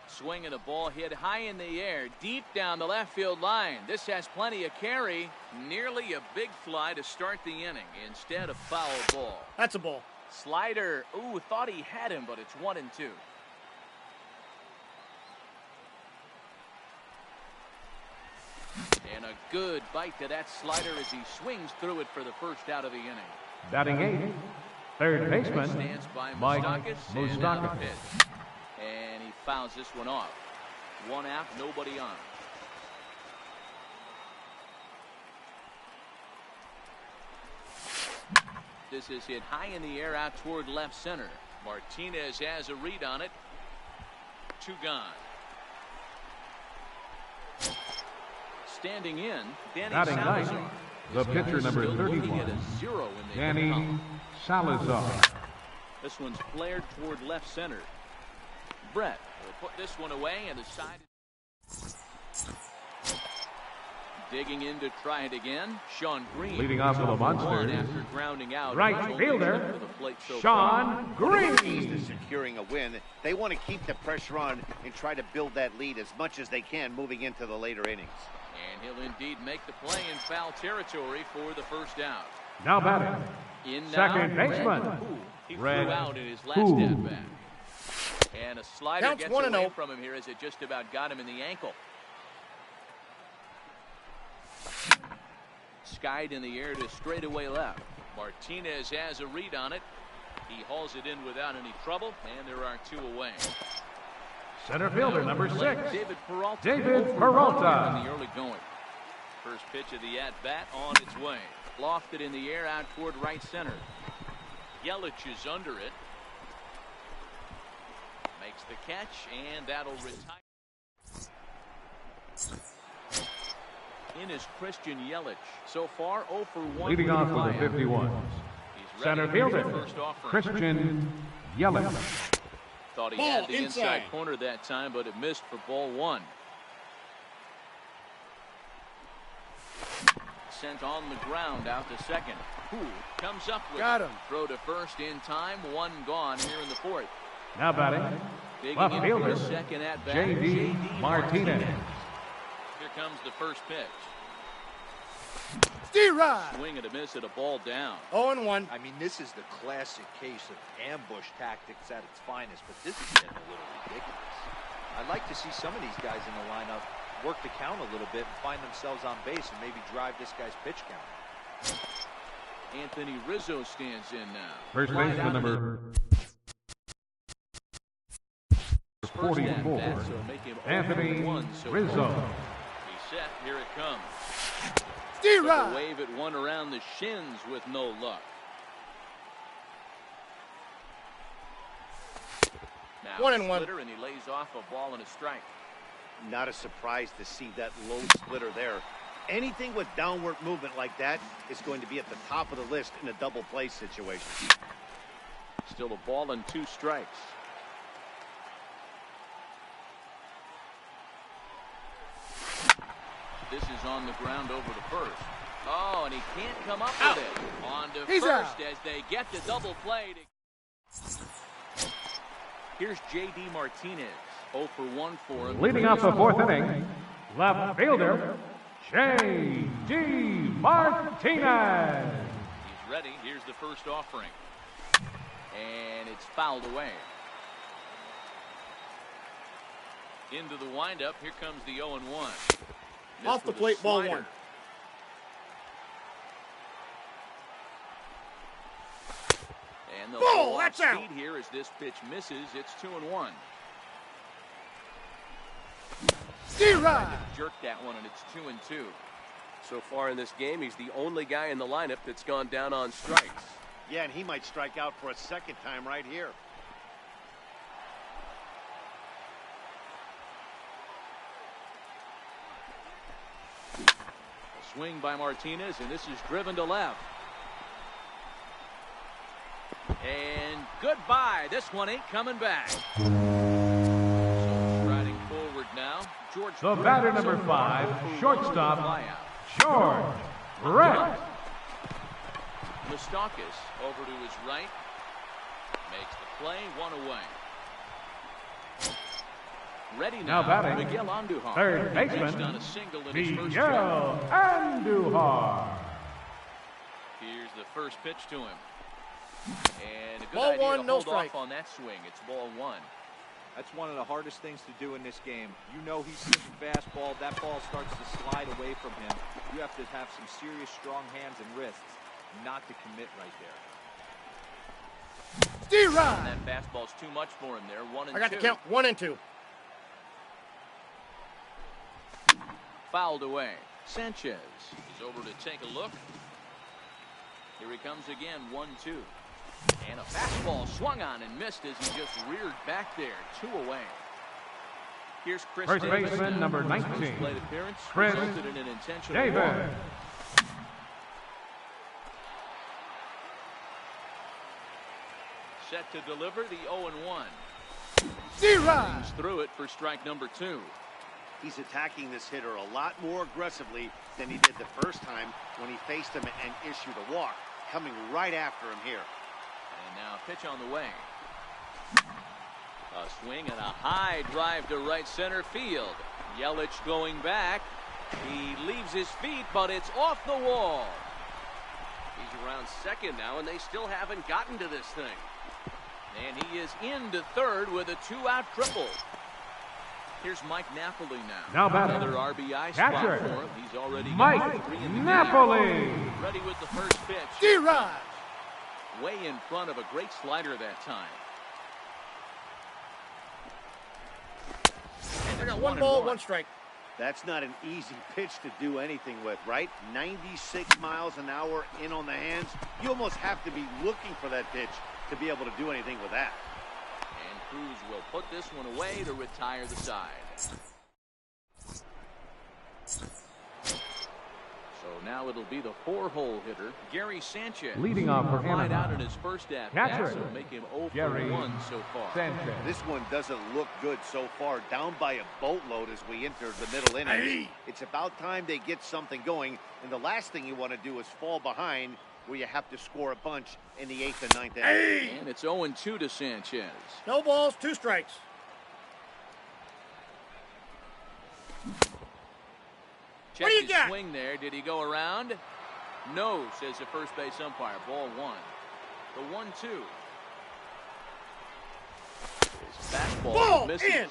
Swinging a ball hit high in the air, deep down the left field line. This has plenty of carry. Nearly a big fly to start the inning. Instead, a foul ball. That's a ball. Slider. Ooh, thought he had him, but it's 1-2. And a good bite to that slider as he swings through it for the first out of the inning. Batting eighth, third baseman, Stands by Mike Moustakas, and now the Moustakas. pitch. And he fouls this one off. One out, nobody on. This is hit high in the air out toward left center. Martinez has a read on it. Two gone. Standing in, Danny batting Salazar. ninth, the pitcher number Still looking at 31, a 0 in the Danny column. Salazar. This one's flared toward left center. Brett will put this one away, and the side digging in to try it again. Sean Green Leading off for the one Monsters, after grounding out. right fielder, To the plate so Sean far. Keys to Green. securing a win. They want to keep the pressure on and try to build that lead as much as they can moving into the later innings. And he'll indeed make the play in foul territory for the first out. Now batting, In now, second baseman, Ooh, he Red flew out in his last Ooh. at-bat. And a slider Counts gets 1-0. away from him here as it just about got him in the ankle. Skied in the air to straightaway left. Martinez has a read on it. He hauls it in without any trouble, and there are two away. center fielder number 6, David Peralta. David In Peralta. the early going. First pitch of the at-bat on its way. Lofted in the air out toward right center. Yelich is under it. Makes the catch, and that'll retire. In is Christian Yelich. So far, 0 for 1. Leading off for the 51, He's center ready to make the fielder, first offering. Christian Yelich. Thought he Ball had the inside. inside corner that time, but it missed for ball one. Sent on the ground out to second. Who comes up with Got it. him. Throw to first in time. One gone here in the fourth. Now batting, Digging left in for fielder, the second at bat. J.D. Martinez. Here comes the first pitch. D-Rod. Swing and a miss at a ball down. 0-1. I mean, this is the classic case of ambush tactics at its finest, but this is getting a little ridiculous. I'd like to see some of these guys in the lineup work the count a little bit and find themselves on base and maybe drive this guy's pitch count. Anthony Rizzo stands in now. First baseman number 44, Anthony Rizzo. He's set. Here it comes. D-Rod. Wave at one around the shins with no luck. Now 1-1. And he lays off a ball and a strike. Not a surprise to see that low splitter there. Anything with downward movement like that is going to be at the top of the list in a double play situation. Still a ball and 2 strikes. This is on the ground over to first. Oh, and he can't come up with it. On to He's first out. as they get the double play. Here's J.D. Martinez. 0 for 1 for him. Leading off the 4th inning, left fielder, J.D. Martinez. He's ready. Here's the first offering. And it's fouled away. Into the windup. Here comes the 0-1. Off the plate, ball 1. And they'll Ball, go that's off out. speed here as this pitch misses. It's 2-1. D-Rod. Jerk that one, and it's 2-2. So far in this game, he's the only guy in the lineup that's gone down on strikes. Yeah, and he might strike out for a second time right here. A swing by Martinez, and this is driven to left. And goodbye. This one ain't coming back. So striding forward now. George The Brett. batter number So far, 5, 0 for 1 shortstop, with a flyout. George Brett. Moustakas over to his right. Makes the play, 1 away. Ready now, Now batting, Miguel Andujar. third He reached baseman, on a single in his first Miguel drive. Andujar. Here's the first pitch to him. And a good Ball idea 1, to no hold strike. off on that swing. It's ball 1. That's one of the hardest things to do in this game. You know he's swinging fastball. That ball starts to slide away from him. You have to have some serious strong hands and wrists not to commit right there. D-Rod. That fastball's too much for him there. 1 and 2. I got the count. 1 and 2. Fouled away. Sanchez is over to take a look. Here he comes again. 1-2. And a fastball swung on and missed as he just reared back there. 2 away. Here's Chris First Davis baseman, now. number His 19, first plate appearance Chris resulted in an intentional Davis. walk. Set to deliver the 0-1. D-Rod. He's through it for strike number 2. He's attacking this hitter a lot more aggressively than he did the first time when he faced him and issued a walk. Coming right after him here. And now a pitch on the way. A swing and a high drive to right center field. Yelich going back. He leaves his feet, but it's off the wall. He's around second now, and they still haven't gotten to this thing. And he is into third with a 2-out triple. Here's Mike Napoli now. Now batting, Another RBI catcher, spot for him. He's already Mike got 3 in the Napoli. game. Ready with the first pitch. D-Rod. Way in front of a great slider that time. And I got it's 1 and ball, 1. 1 strike. That's not an easy pitch to do anything with, right? 96 miles an hour in on the hands. You almost have to be looking for that pitch to be able to do anything with that. And Cruz will put this one away to retire the side. So now it'll be the 4-hole hitter, Gary Sanchez. Leading off for Flied out Anaheim, in his first at-bat, catcher, so make him 0 Gary for 1 so far. Sanchez. This one doesn't look good so far. Down by a boatload as we enter the middle innings. Hey. It's about time they get something going. And the last thing you want to do is fall behind where you have to score a bunch in the 8th and 9th inning. And it's 0-2 to Sanchez. No balls, 2 strikes. Check What do you his got? swing there. Did he go around? No, says the first base umpire. Ball 1. The 1-2. His fastball Ball misses. in.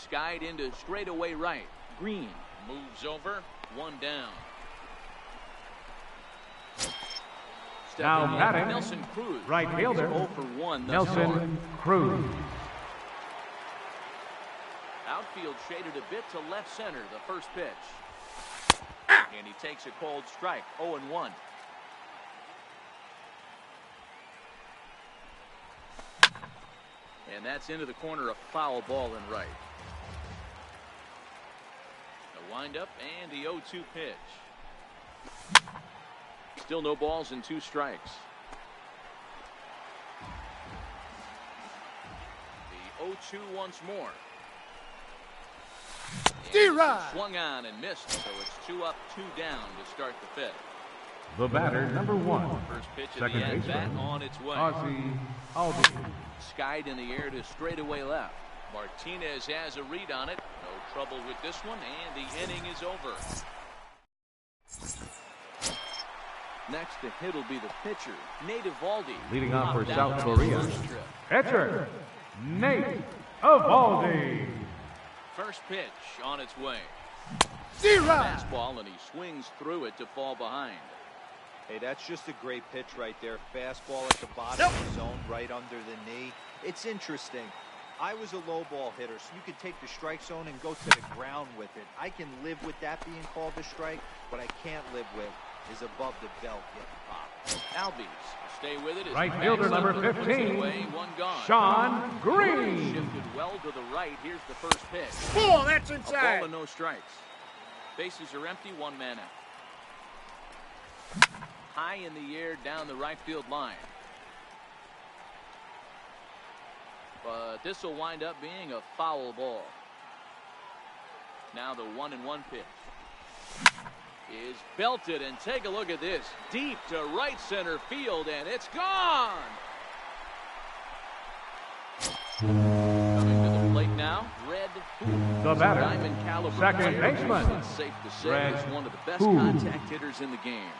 skied into straightaway right. Green moves over, one down. Now batting, Nelson Cruz. right fielder, 0 for 1 thus far. Nelson Cruz. Outfield shaded a bit to left center, the first pitch. And he takes a cold strike, 0-1. And that's into the corner, a foul ball in right. A windup and the 0-2 pitch. Still no balls and 2 strikes. The 0-2 once more. D-Rod Swung on and missed, so it's 2 up, 2 down to start the 5th. The batter, number 1. First pitch of Second the at-bat baseman, on its way. Ozzie Albies. Skied in the air to straightaway left. Martinez has a read on it. No trouble with this one, and the inning is over. Next to hit will be the pitcher, Nate Eovaldi. Leading off for Popped out South on his Korea. first trip. Pitcher, Nate Eovaldi. First pitch on its way. D-Rod Fastball, and he swings through it to fall behind. Hey, that's just a great pitch right there. Fastball at the bottom of the zone, right under the knee. It's interesting. I was a low ball hitter, so you could take the strike zone and go to the ground with it. I can live with that being called a strike. What I can't live with is above the belt getting popped. Albies will stay with it. Right fielder, number 15, away, one gone. Sean Green. Shifted well to the right. Here's the first pitch. Ball, that's A inside. ball and no strikes. Bases are empty, 1 man out. High in the air down the right field line. But this will wind up being a foul ball. Now the 1-1 pitch is belted, and take a look at this. Deep to right center field, and it's gone. Coming to the plate now, Red Hood. The batter, Diamond caliber second player. baseman, It's safe to say Red he's one of the best Hood. contact hitters in the game.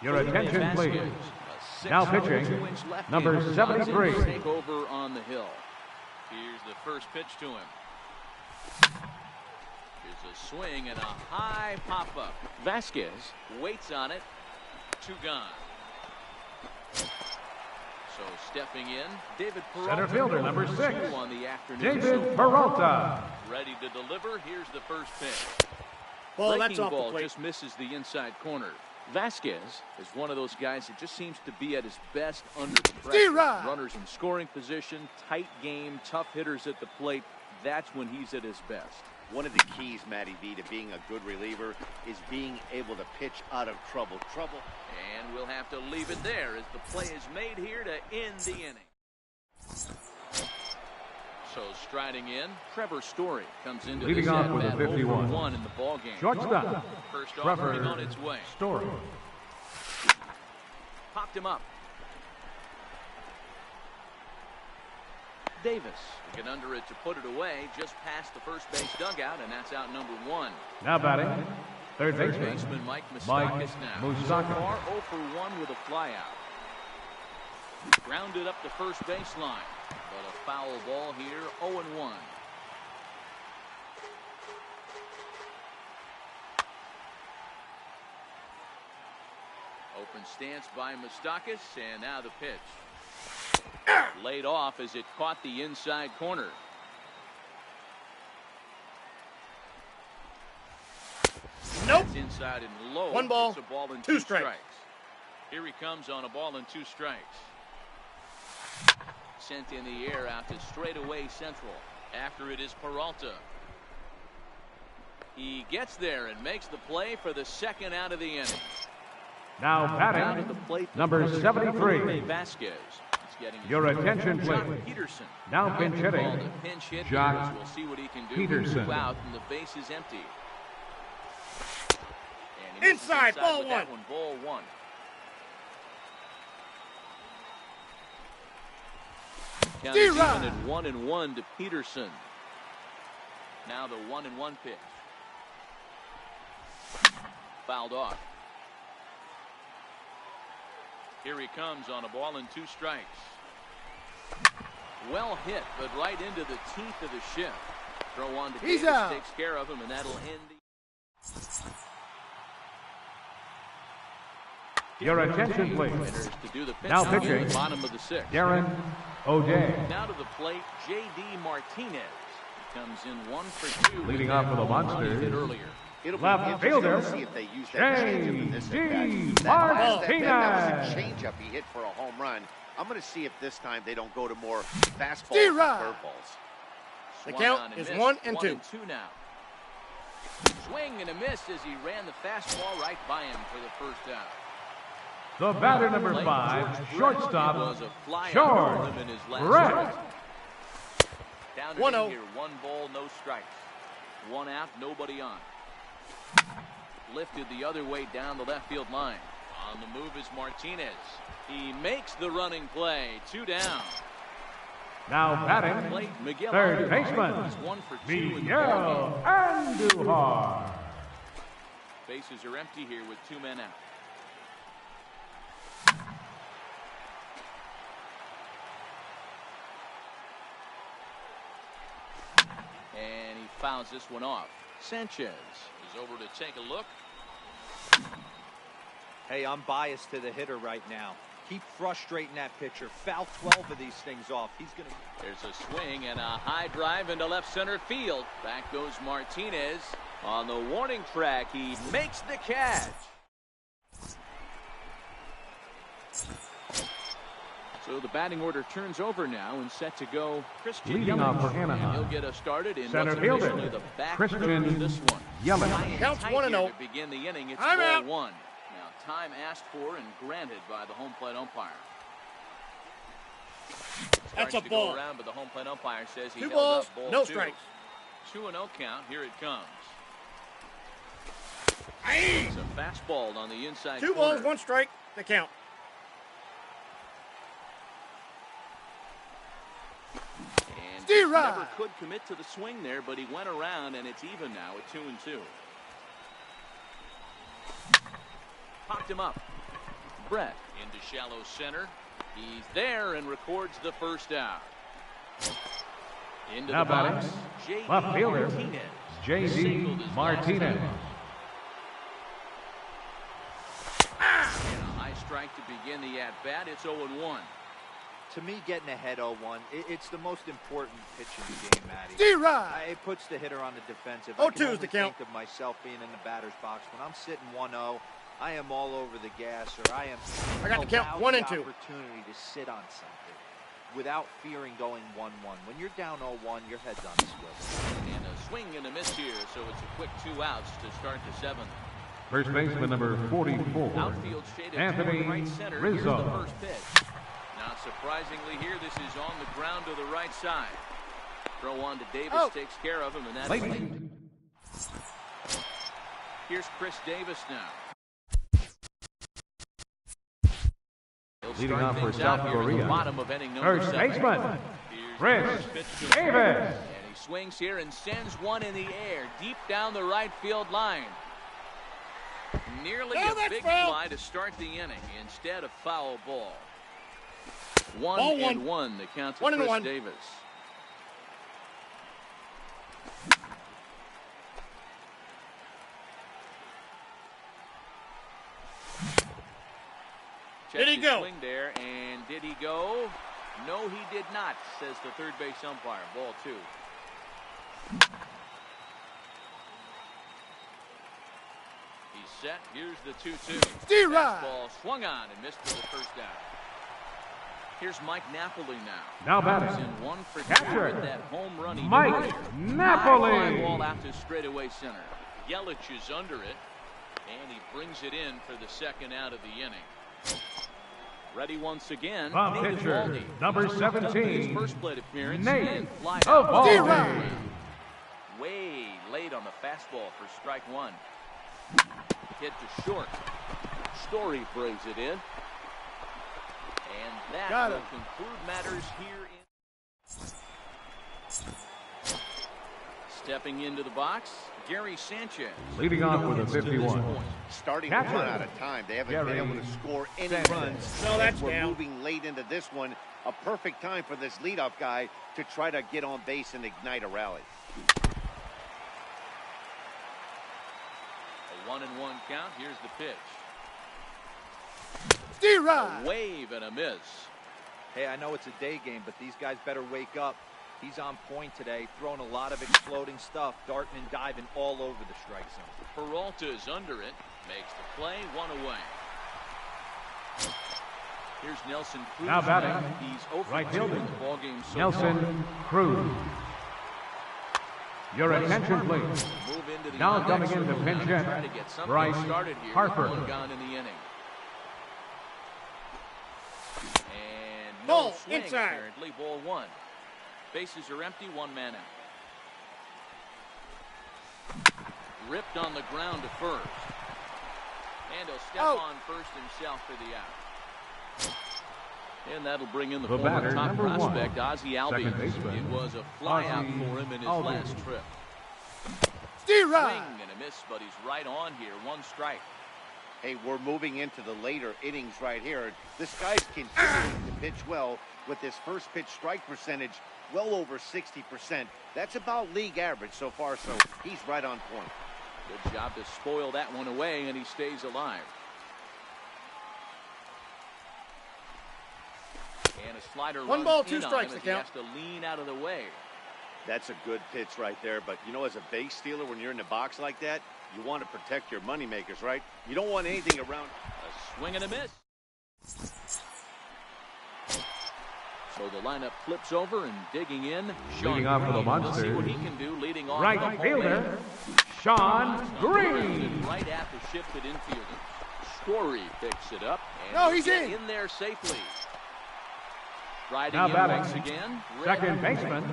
Your attention, Vasquez, please. a Now 6'2" pitching, left-hander number who's 73. on to take over on the hill. Here's the first pitch to him. Here's a swing and a high pop-up. Vasquez waits on it. 2 gone. So stepping in, David Peralta. Center fielder, number 6, on the afternoon. David Peralta. Ready to deliver. Here's the first pitch. Ball, that's Breaking off the ball plate. just misses the inside corner. Vasquez is one of those guys that just seems to be at his best under the pressure. D-Rod. Runners in scoring position, tight game, tough hitters at the plate. That's when he's at his best. One of the keys, Matty V, to being a good reliever is being able to pitch out of trouble. And we'll have to leave it there as the play is made here to end the inning. So striding in, Trevor Story comes into Leading this off with a at-bat 51. 0-1 in the ball game. Shortstop, First offering Trevor on its way. Story. Popped him up. Davis to get under it to put it away just past the first base dugout, and that's out number 1. Now batting, third Third baseman, baseman Mike Mike Moustakas now. Moustakas. So far 0 for 1 with a flyout. Grounded up the first baseline, but a foul ball here, 0-1. Open stance by Moustakas, and now the pitch. Laid off as it caught the inside corner. Nope. It's inside and low. 1 ball, It's a ball and 2 2 strikes. Here he comes on a ball and 2 strikes. Sent in the air out to straightaway central. After it is Peralta. He gets there and makes the play for the second out of the inning. Now Down batting, at the plate, number 73. Vasquez. He's getting Your attention, Jock please. Peterson. Now pinch hitting, Called a pinch hit. Jock here, as we'll see what he can do. Peterson. 2 out and the base is empty. And he misses Inside, ball with that 1. Ball 1. Count is even D-Rod. at 1-1 to Peterson. Now the 1-1 pitch. Fouled off. Here he comes on a ball and 2 strikes. Well hit, but right into the teeth of the shift. Throw on to He's Davis, out. takes care of him, and that'll end the... Your attention, please. To do the pitch Now in pitching. the bottom of the sixth. Darren O'Day. Now to the plate, J.D. Martinez. He comes in 1 for 2. Leading off for the Monsters. Hit earlier. It'll be Left interesting fielder, to see if they use that changeup in this J.D. at-bat. That last at-bat, that Martinez. was a changeup he hit for a home run. I'm going to see if this time they don't go to more fastballs and D-Rod. curveballs. The Swung count on and is missed. 1 and 2. 1 and 2 now. Swing and a miss as he ran the fastball right by him for the first out. The batter number 5, shortstop, George Brett. Down 1-0. here, 1 ball, no strikes. 1 out, nobody on. Lifted the other way down the left field line. On the move is Martinez. He makes the running play. 2 down. Now batting, Miguel third Andujar. baseman, He's 1 for 2 in the Miguel ballgame. Andujar. Bases are empty here with 2 men out. And he fouls this one off. Sanchez is over to take a look. Hey, I'm biased to the hitter right now. Keep frustrating that pitcher. Foul 12 of these things off. He's going to... There's a swing and a high drive into left center field. Back goes Martinez. On the warning track, he makes the catch. So the batting order turns over now and set to go Christian Leading Yelich. off for And Anaheim. he'll get us started in Center what's fielder, officially the back Christian third of this one. Yelich. High and Counts tight 1-0. here to begin the inning. It's I'm out. 4-1. Now time asked for and granted by the home plate umpire. That's Starts a to ball. go around, but the home plate umpire says he 2 held balls, up ball no 2. strikes. 2-0 count. Here it comes. Aye. It's a fastball on the inside 2 corner. balls, 1 strike. The count. And D-Rod. never could commit to the swing there, but he went around, and it's even now at 2-2. Popped him up. Brett into shallow center. He's there and records the first out. Into Now the box, batting, J.D. left fielder, Martinez. J.D. Singled his last Martinez. inning. And a high strike to begin the at-bat. It's 0-1. To me, getting ahead 0-1, it's the most important pitch in the game, Matty. D-Rod. It puts the hitter on the defensive. 0-2 I can is only the count. think of myself being in the batter's box. When I'm sitting 1-0, I am all over the gas, or I am I got the count, allowed 1 the and 2. opportunity to sit on something without fearing going 1-1. When you're down 0-1, your head's on the swivel. And a swing and a miss here, so it's a quick 2 outs to start the 7th. First baseman number 44, Outfield shaded Anthony toward right center. Here's the Rizzo. first pitch. Not surprisingly here, this is on the ground to the right side. Throw on to Davis, Oh. takes care of him, and that's Late. late. Here's Chris Davis now. He'll Leading start off for things out South here in the Korea. bottom of inning number First 7. baseman, Here's Chris the first pitch to him. Davis. And he swings here and sends one in the air, deep down the right field line. Nearly No, a that's big foul. fly to start the inning. Instead, a foul ball. 1 Ball and 1. 1. The count to 1 and Chris 1. Davis. Did he Checked his go? swing there, and did he go? No, he did not, says the third base umpire. Ball 2. He's set. Here's the 2-2. D-Rod. Fastball swung on and missed for the first down. Here's Mike Napoli now. Now He's batting, in 1 for 2 catcher, with that home run he Mike did earlier. Napoli. Fly ball out to straightaway center. Yelich is under it, and he brings it in for the second out of the inning. Ready once again. The Nate pitcher, Eovaldi. number His 17, first plate appearance. Nate and fly Eovaldi. out. D-Rod. Way late on the fastball for strike 1. Hit to short. Story brings it in. And that Got will him. conclude matters here in Stepping into the box, Gary Sanchez. Leading off with a 51. Starting to run out of time. They haven't been able to score any runs. No, that's we're down. moving late into this one. A perfect time for this leadoff guy to try to get on base and ignite a rally. A 1-1 count. Here's the pitch. D-Rod. A wave and a miss. Hey, I know it's a day game, but these guys better wake up. He's on point today, throwing a lot of exploding stuff, darting and diving all over the strike zone. Peralta is under it, makes the play, 1 away. Here's Nelson Cruz. Now batting, he's over right 2 in fielder, the ball game so Nelson far. Cruz. Your attention, please. Move into the Now coming in circle to pinch now to hit, try to get something Bryce started here. Harper. 1 gone in the inning. And no Ball, swing, inside. apparently, ball 1. Bases are empty, 1 man out. Ripped on the ground to first. And he'll step on first himself for the out. And that'll bring in the former batter, top number 1, prospect, Ozzie Albies. baseman, It was a flyout Ozzie for him in his Albies. last trip. D-Rod. Swing and a miss, but he's right on here. 1 strike. Hey, we're moving into the later innings right here. This guy's continuing to pitch well with his first pitch strike percentage well over 60%. That's about league average so far, so he's right on point. Good job to spoil that one away, and he stays alive. And a slider 1 ball, 2 runs in on strikes him to as count. he has to lean out of the way. That's a good pitch right there, but you know, as a base stealer, when you're in the box like that, you want to protect your money makers, right? You don't want anything around. A swing and a miss. So the lineup flips over and digging in. Leading off for the We'll see Monsters, what he can do leading off. right the home fielder, end. Sean Green. Right at the shifted infielder. Story picks it up. And No, he'll he's get in. there safely. Riding Now in batting, once again. second baseman,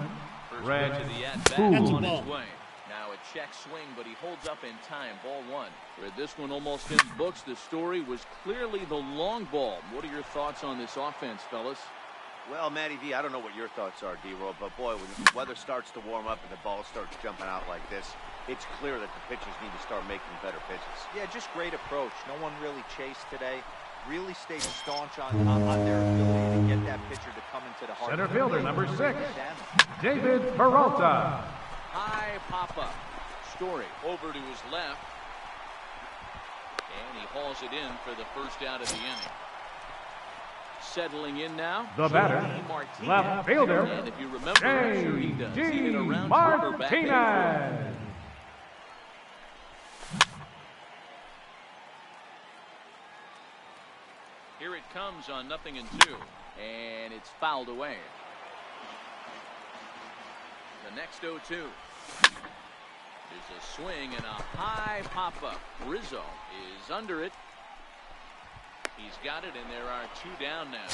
First Red pitch of the at-bat Boone. That's a on his ball. way. Now a check swing, but he holds up in time. Ball 1. Where this one almost in the books, the story was clearly the long ball. What are your thoughts on this offense, fellas? Well, Matty V, I don't know what your thoughts are, D-Roll, but boy, when the weather starts to warm up and the ball starts jumping out like this, it's clear that the pitchers need to start making better pitches. Yeah, just great approach. No one really chased today. Really stayed staunch on their ability to get that pitcher to come into the heart. Center fielder, number 6, Damage. David Peralta. High pop-up. Story over to his left. And he hauls it in for the first out of the inning. Settling in now. The batter, Martinez. left fielder, And if you remember, I'm sure he does. He hit a round jumper back in. Martinez. Here it comes on 0-2. And it's fouled away. The next 0-2. There's a swing and a high pop-up. Rizzo is under it. He's got it, and there are 2 down now.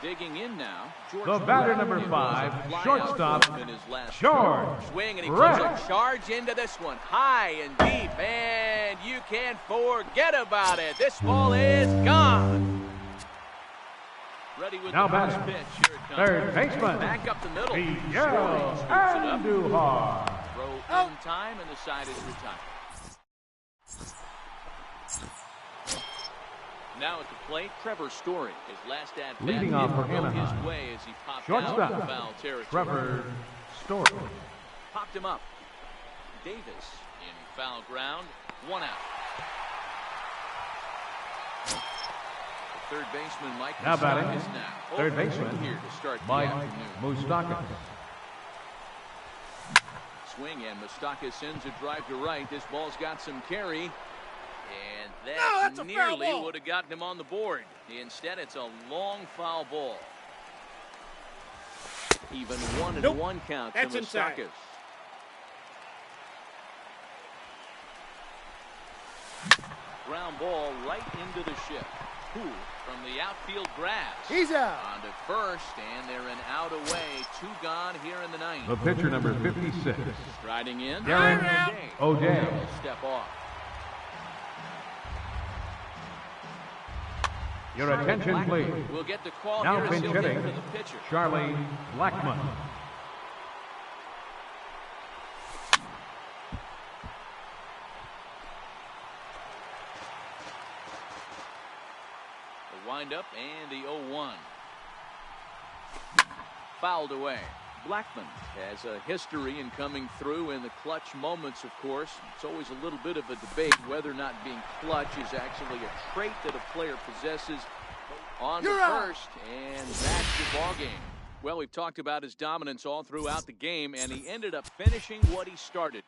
Digging in now. The batter, number 5, shortstop, George. George Swing, and he Brett. puts a charge into this one. High and deep, and you can't forget about it. This ball is gone. Ready with Now the first batting, pitch. Here it comes. third baseman, Back up the middle. Miguel Scoops it up. Andujar. Throw in time, and the side is retired. Now at the plate, Trevor Story. His last at-bat Leading off for didn't go Anaheim. his way as he popped out of Shortstop, foul territory. Trevor Story. Popped him up. Davis in foul ground. 1 out. The third baseman, Mike Now batting, Moustakas now. third 0-2 baseman, here to start the Mike afternoon. Moustakas. Swing, and Moustakas sends a drive to right. This ball's got some carry. And No, that that's a foul nearly ball. would have gotten him on the board. Instead, it's a long foul ball. Even 1-1 count That's to inside. Moustakas. Ground ball right into the shift. Who from the outfield grass. He's out. On to first, and they're an out away. 2 gone here in the 9th. The pitcher, number 56, Striding in. Darren O'Day. Step off. Your attention, please. We'll get the call Now here as pinch he'll hit hitting, for the pitcher. Charlie Blackmon. windup and the 0-1. Fouled away. Blackman has a history in coming through in the clutch moments, of course. It's always a little bit of a debate whether or not being clutch is actually a trait that a player possesses. On the first, and that's the ball game. Well, we've talked about his dominance all throughout the game, and he ended up finishing what he started.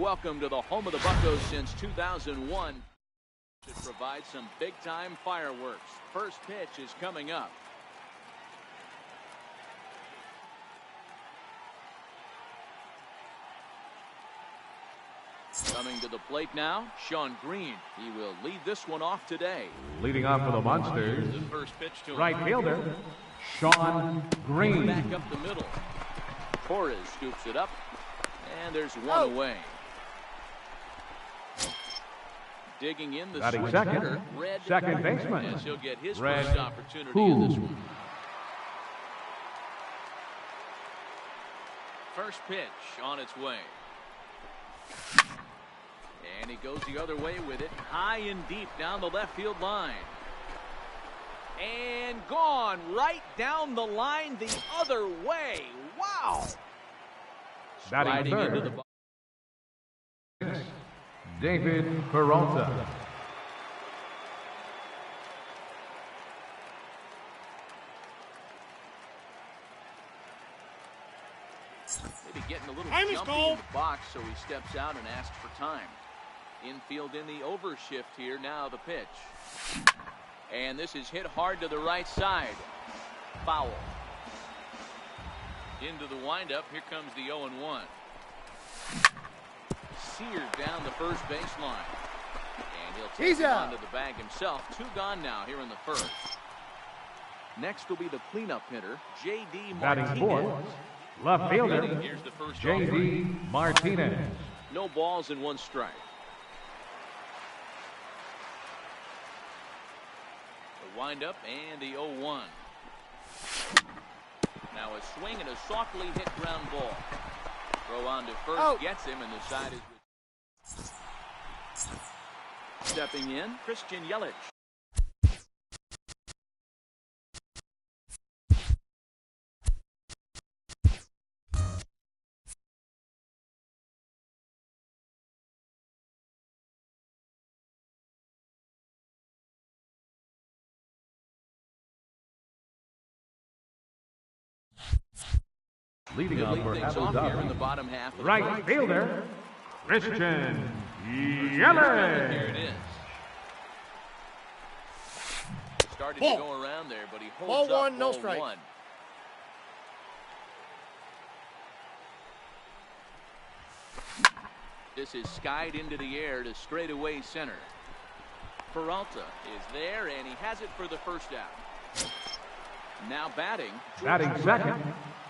Welcome to the home of the Buccos since 2001. Should provide some big-time fireworks. First pitch is coming up. Coming to the plate now, Sean Green. He will lead this one off today. Leading off for the Monsters, The first pitch to him. right fielder, Sean Green. Back up the middle. Torres scoops it up, and there's one away. Digging in the Batting switch second, hitter, Red, second baseman, as he'll get his Red first opportunity in this one. First pitch on its way. And he goes the other way with it, high and deep down the left field line. And gone right down the line the other way. Wow. Batting third, David Peralta. Maybe getting a little jumpy in the box, so he steps out and asks for time. Infield in the overshift here. Now the pitch. And this is hit hard to the right side. Foul. Into the windup. Here comes the 0-1. Seared down the first baseline. And he'll take it onto the bag himself. 2 gone now here in the first. Next will be the cleanup hitter, J.D. Martinez. Batting fourth, left fielder, Here's the first J.D. Martinez. No balls and 1 strike. The windup and the 0-1. Now a swing and a softly hit ground ball. Throw on to first, gets him, and the side is with. Stepping in, Christian Yelich. Leading off for Abu in the bottom half of right fielder, Christian Here Yelich. it is. Started to go around there, but he holds Ball up. 1, no strike. 1. This is skied into the air to straightaway center. Peralta is there, and he has it for the first out. Now batting. Batting second,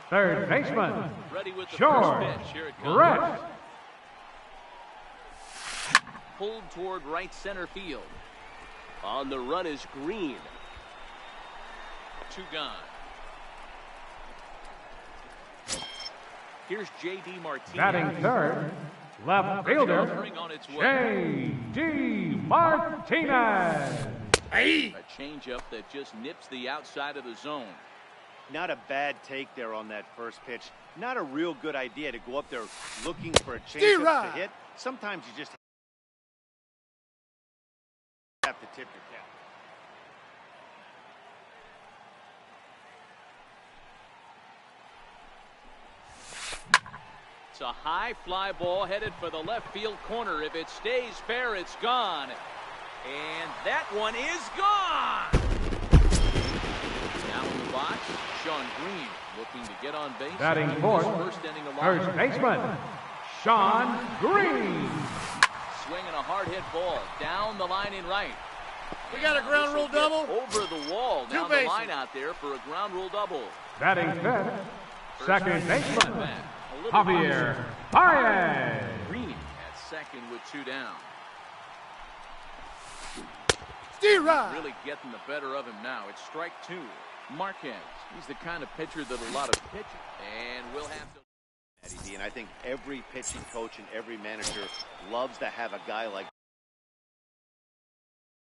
third baseman, Ready with the George first pitch. Here it comes. Brett. Pulled toward right center field. On the run is Green. 2 gone. Here's J.D. Martinez. Batting third, left fielder, Offering on its way. J.D. Martinez. A changeup that just nips the outside of the zone. Not a bad take there on that first pitch. Not a real good idea to go up there looking for a changeup to hit. Sometimes you just have to tip your cap. It's a high fly ball headed for the left field corner. If it stays fair, it's gone. And that one is gone. Now in the box, Sean Green looking to get on base. Batting fourth, first baseman, Sean Green. Swinging a hard hit ball down the line in right. We got a ground rule double. Over the wall, down the line out there for a ground rule double. Batting fifth, second baseman, Javier Baez. Green at second with 2 down. Really getting the better of him now. It's strike 2. Marquez, he's the kind of pitcher that a lot of pitchers, and we'll have to. And I think every pitching coach and every manager loves to have a guy like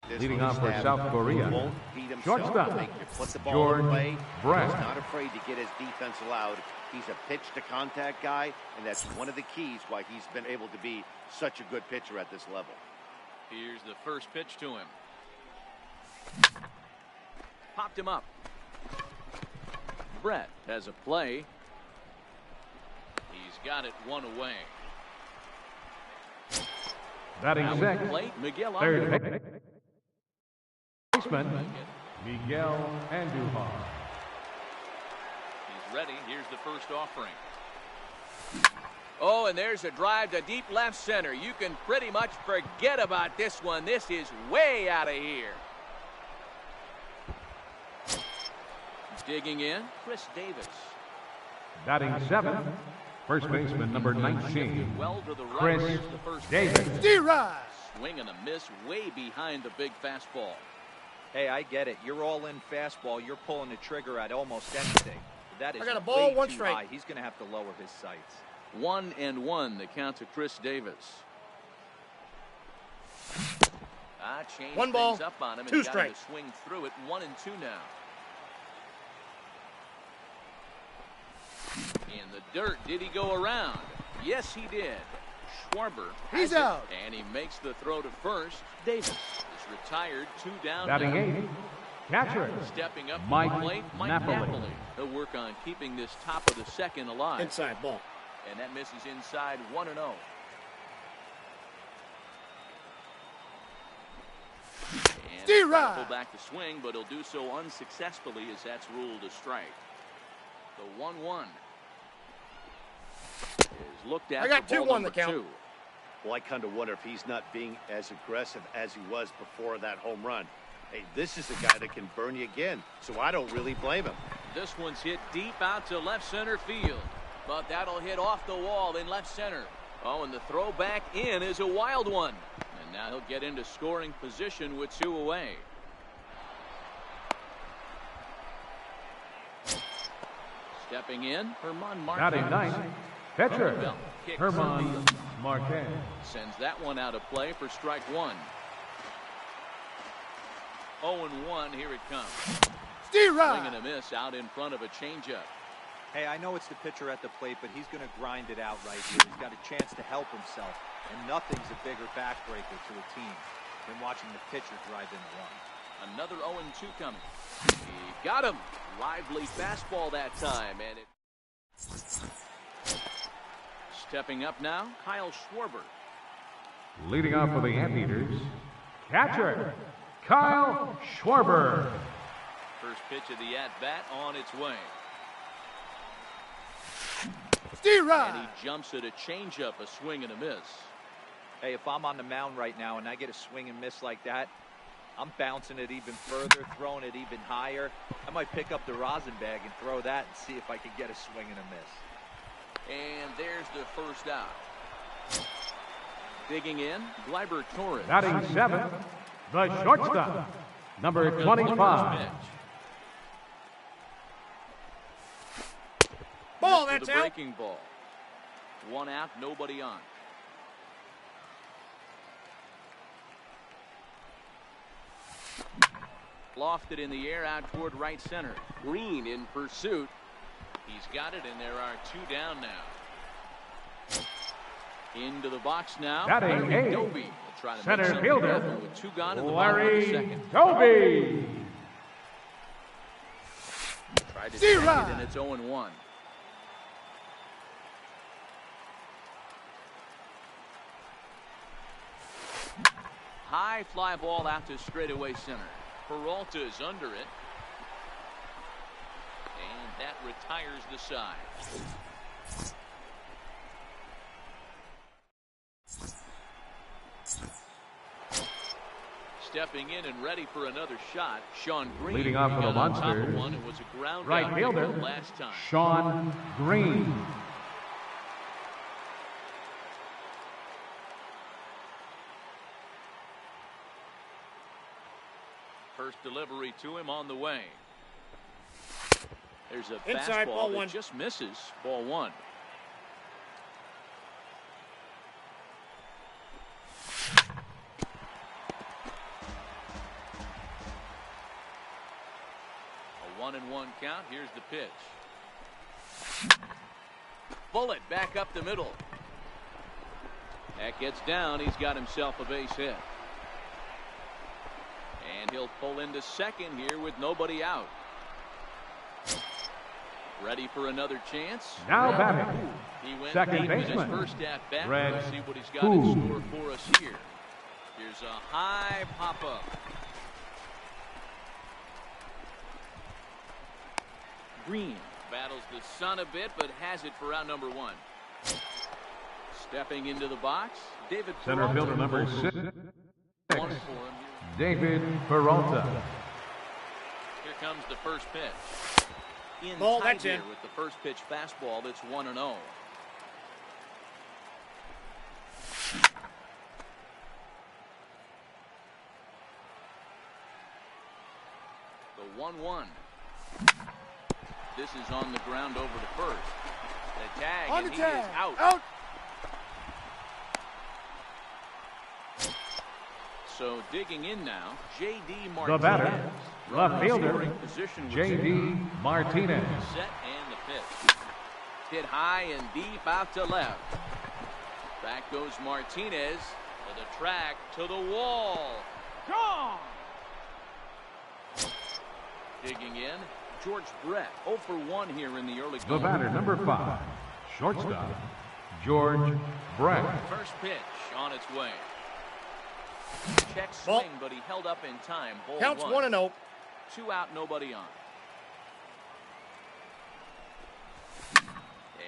this. Leading off for South Korea, won't beat himself. shortstop, Make you put the ball George away. Brett. He's not afraid to get his defense allowed. He's a pitch-to-contact guy, and that's one of the keys why he's been able to be such a good pitcher at this level. Here's the first pitch to him. Popped him up. Brett has a play. He's got it 1 away. Batting sixth, Plate, Miguel third Andujar. baseman, Miguel Andujar. He's ready. Here's the first offering. Oh, and there's a drive to deep left center. You can pretty much forget about this one. This is way out of here. Digging in, Chris Davis. Batting seventh, first baseman number 19, Well to the right. Chris Here's the first Davis. swing and a miss way behind the big fastball. Hey, I get it. You're all in fastball. You're pulling the trigger at almost anything. That is I got a ball, way 1 too strike. high. He's going to have to lower his sights. 1-1, the count to Chris Davis. Changed 1 ball, things up on him 2 and got him strikes. to swing through it. 1-2 now. In the dirt, did he go around? Yes, he did. Schwarber. He's out. And he makes the throw to first. Davis is retired, 2 down. Batting 8, catcher. Stepping up Mike to the plate, Mike Napoli. Napoli. He'll work on keeping this top of the second alive. Inside ball. And that misses inside 1-0. D-Rod. Pull back to swing, but he'll do so unsuccessfully as that's ruled a strike. The 1-1 is looked at. I got for 2-1 ball the count. 2. Well, I kind of wonder if he's not being as aggressive as he was before that home run. Hey, this is a guy that can burn you again, so I don't really blame him. This one's hit deep out to left center field, but that'll hit off the wall in left center. Oh, and the throw back in is a wild one. And now he'll get into scoring position with 2 away. Stepping in, Herman Marquez. Batting 9, pitcher. Herman Marquez. Sends that one out of play for strike 1. 0-1, here it comes. Swing and a miss out in front of a changeup. Hey, I know it's the pitcher at the plate, but he's going to grind it out right here. He's got a chance to help himself, and nothing's a bigger backbreaker to a team than watching the pitcher drive in a run. Another 0-2 coming. He got him. Lively fastball that time, and it. Stepping up now, Kyle Schwarber. Leading off for the Anteaters, catcher. Kyle Schwarber. First pitch of the at-bat on its way. And he jumps at a changeup, a swing and a miss. Hey, if I'm on the mound right now and I get a swing and miss like that, I'm bouncing it even further, throwing it even higher. I might pick up the rosin bag and throw that and see if I can get a swing and a miss. And there's the first out. Digging in, Gleyber Torres. Batting 7, the shortstop, number 25. Ball, that's that's the out. breaking ball. 1 out, nobody on. Lofted in the air out toward right center. Green in pursuit. He's got it, and there are 2 down now. Into the box now. Batting 8, Doby will try to center make something fielder, happen with 2 gone in the bottom of the Larry second. Doby. Tried to take it, and it's 0-1. High fly ball out to straightaway center. Peralta is under it. And that retires the side. Stepping in and ready for another shot, Sean Green. Leading off for the got on top of Monsters, one. It was a ground right out fielder, last time. Sean Green. First delivery to him on the way. There's a Inside, fastball ball that 1. just misses. Ball 1. A 1-1 count. Here's the pitch. Bullet back up the middle. That gets down. He's got himself a base hit. And he'll pull into second here with nobody out. Ready for another chance. Now batting, He went second deep in his baseman, first at bat. Red Let's see what he's got in store for us here. Here's a high pop up. Green battles the sun a bit, but has it for out number 1. Stepping into the box, David center Peralta. fielder number 6, One for him. David Peralta. Here comes the first pitch. In Ball, tight that's here in. with the first pitch fastball. That's 1-0. The 1-1. This is on the ground over to first. The tag, On and the he tag. is out. Out. So digging in now, J.D. The Martinez. batter, left fielder, Scoring position with J.D. Martinez. Set and the pitch. hit high and deep out to left. Back goes Martinez to the track, to the wall. Gone! Digging in, George Brett, 0 for 1 here in the early going. The batter, number 5, shortstop, George Brett. First pitch on its way. Check swing, Ball. but he held up in time. Ball Counts 1. 1-0. 2 out, nobody on.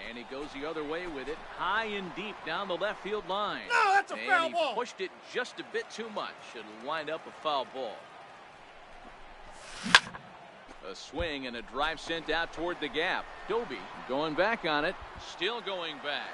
And he goes the other way with it, high and deep down the left field line. No, that's a and foul he ball. pushed it just a bit too much. It'll wind up a foul ball. A swing and a drive sent out toward the gap. Doby going back on it, still going back.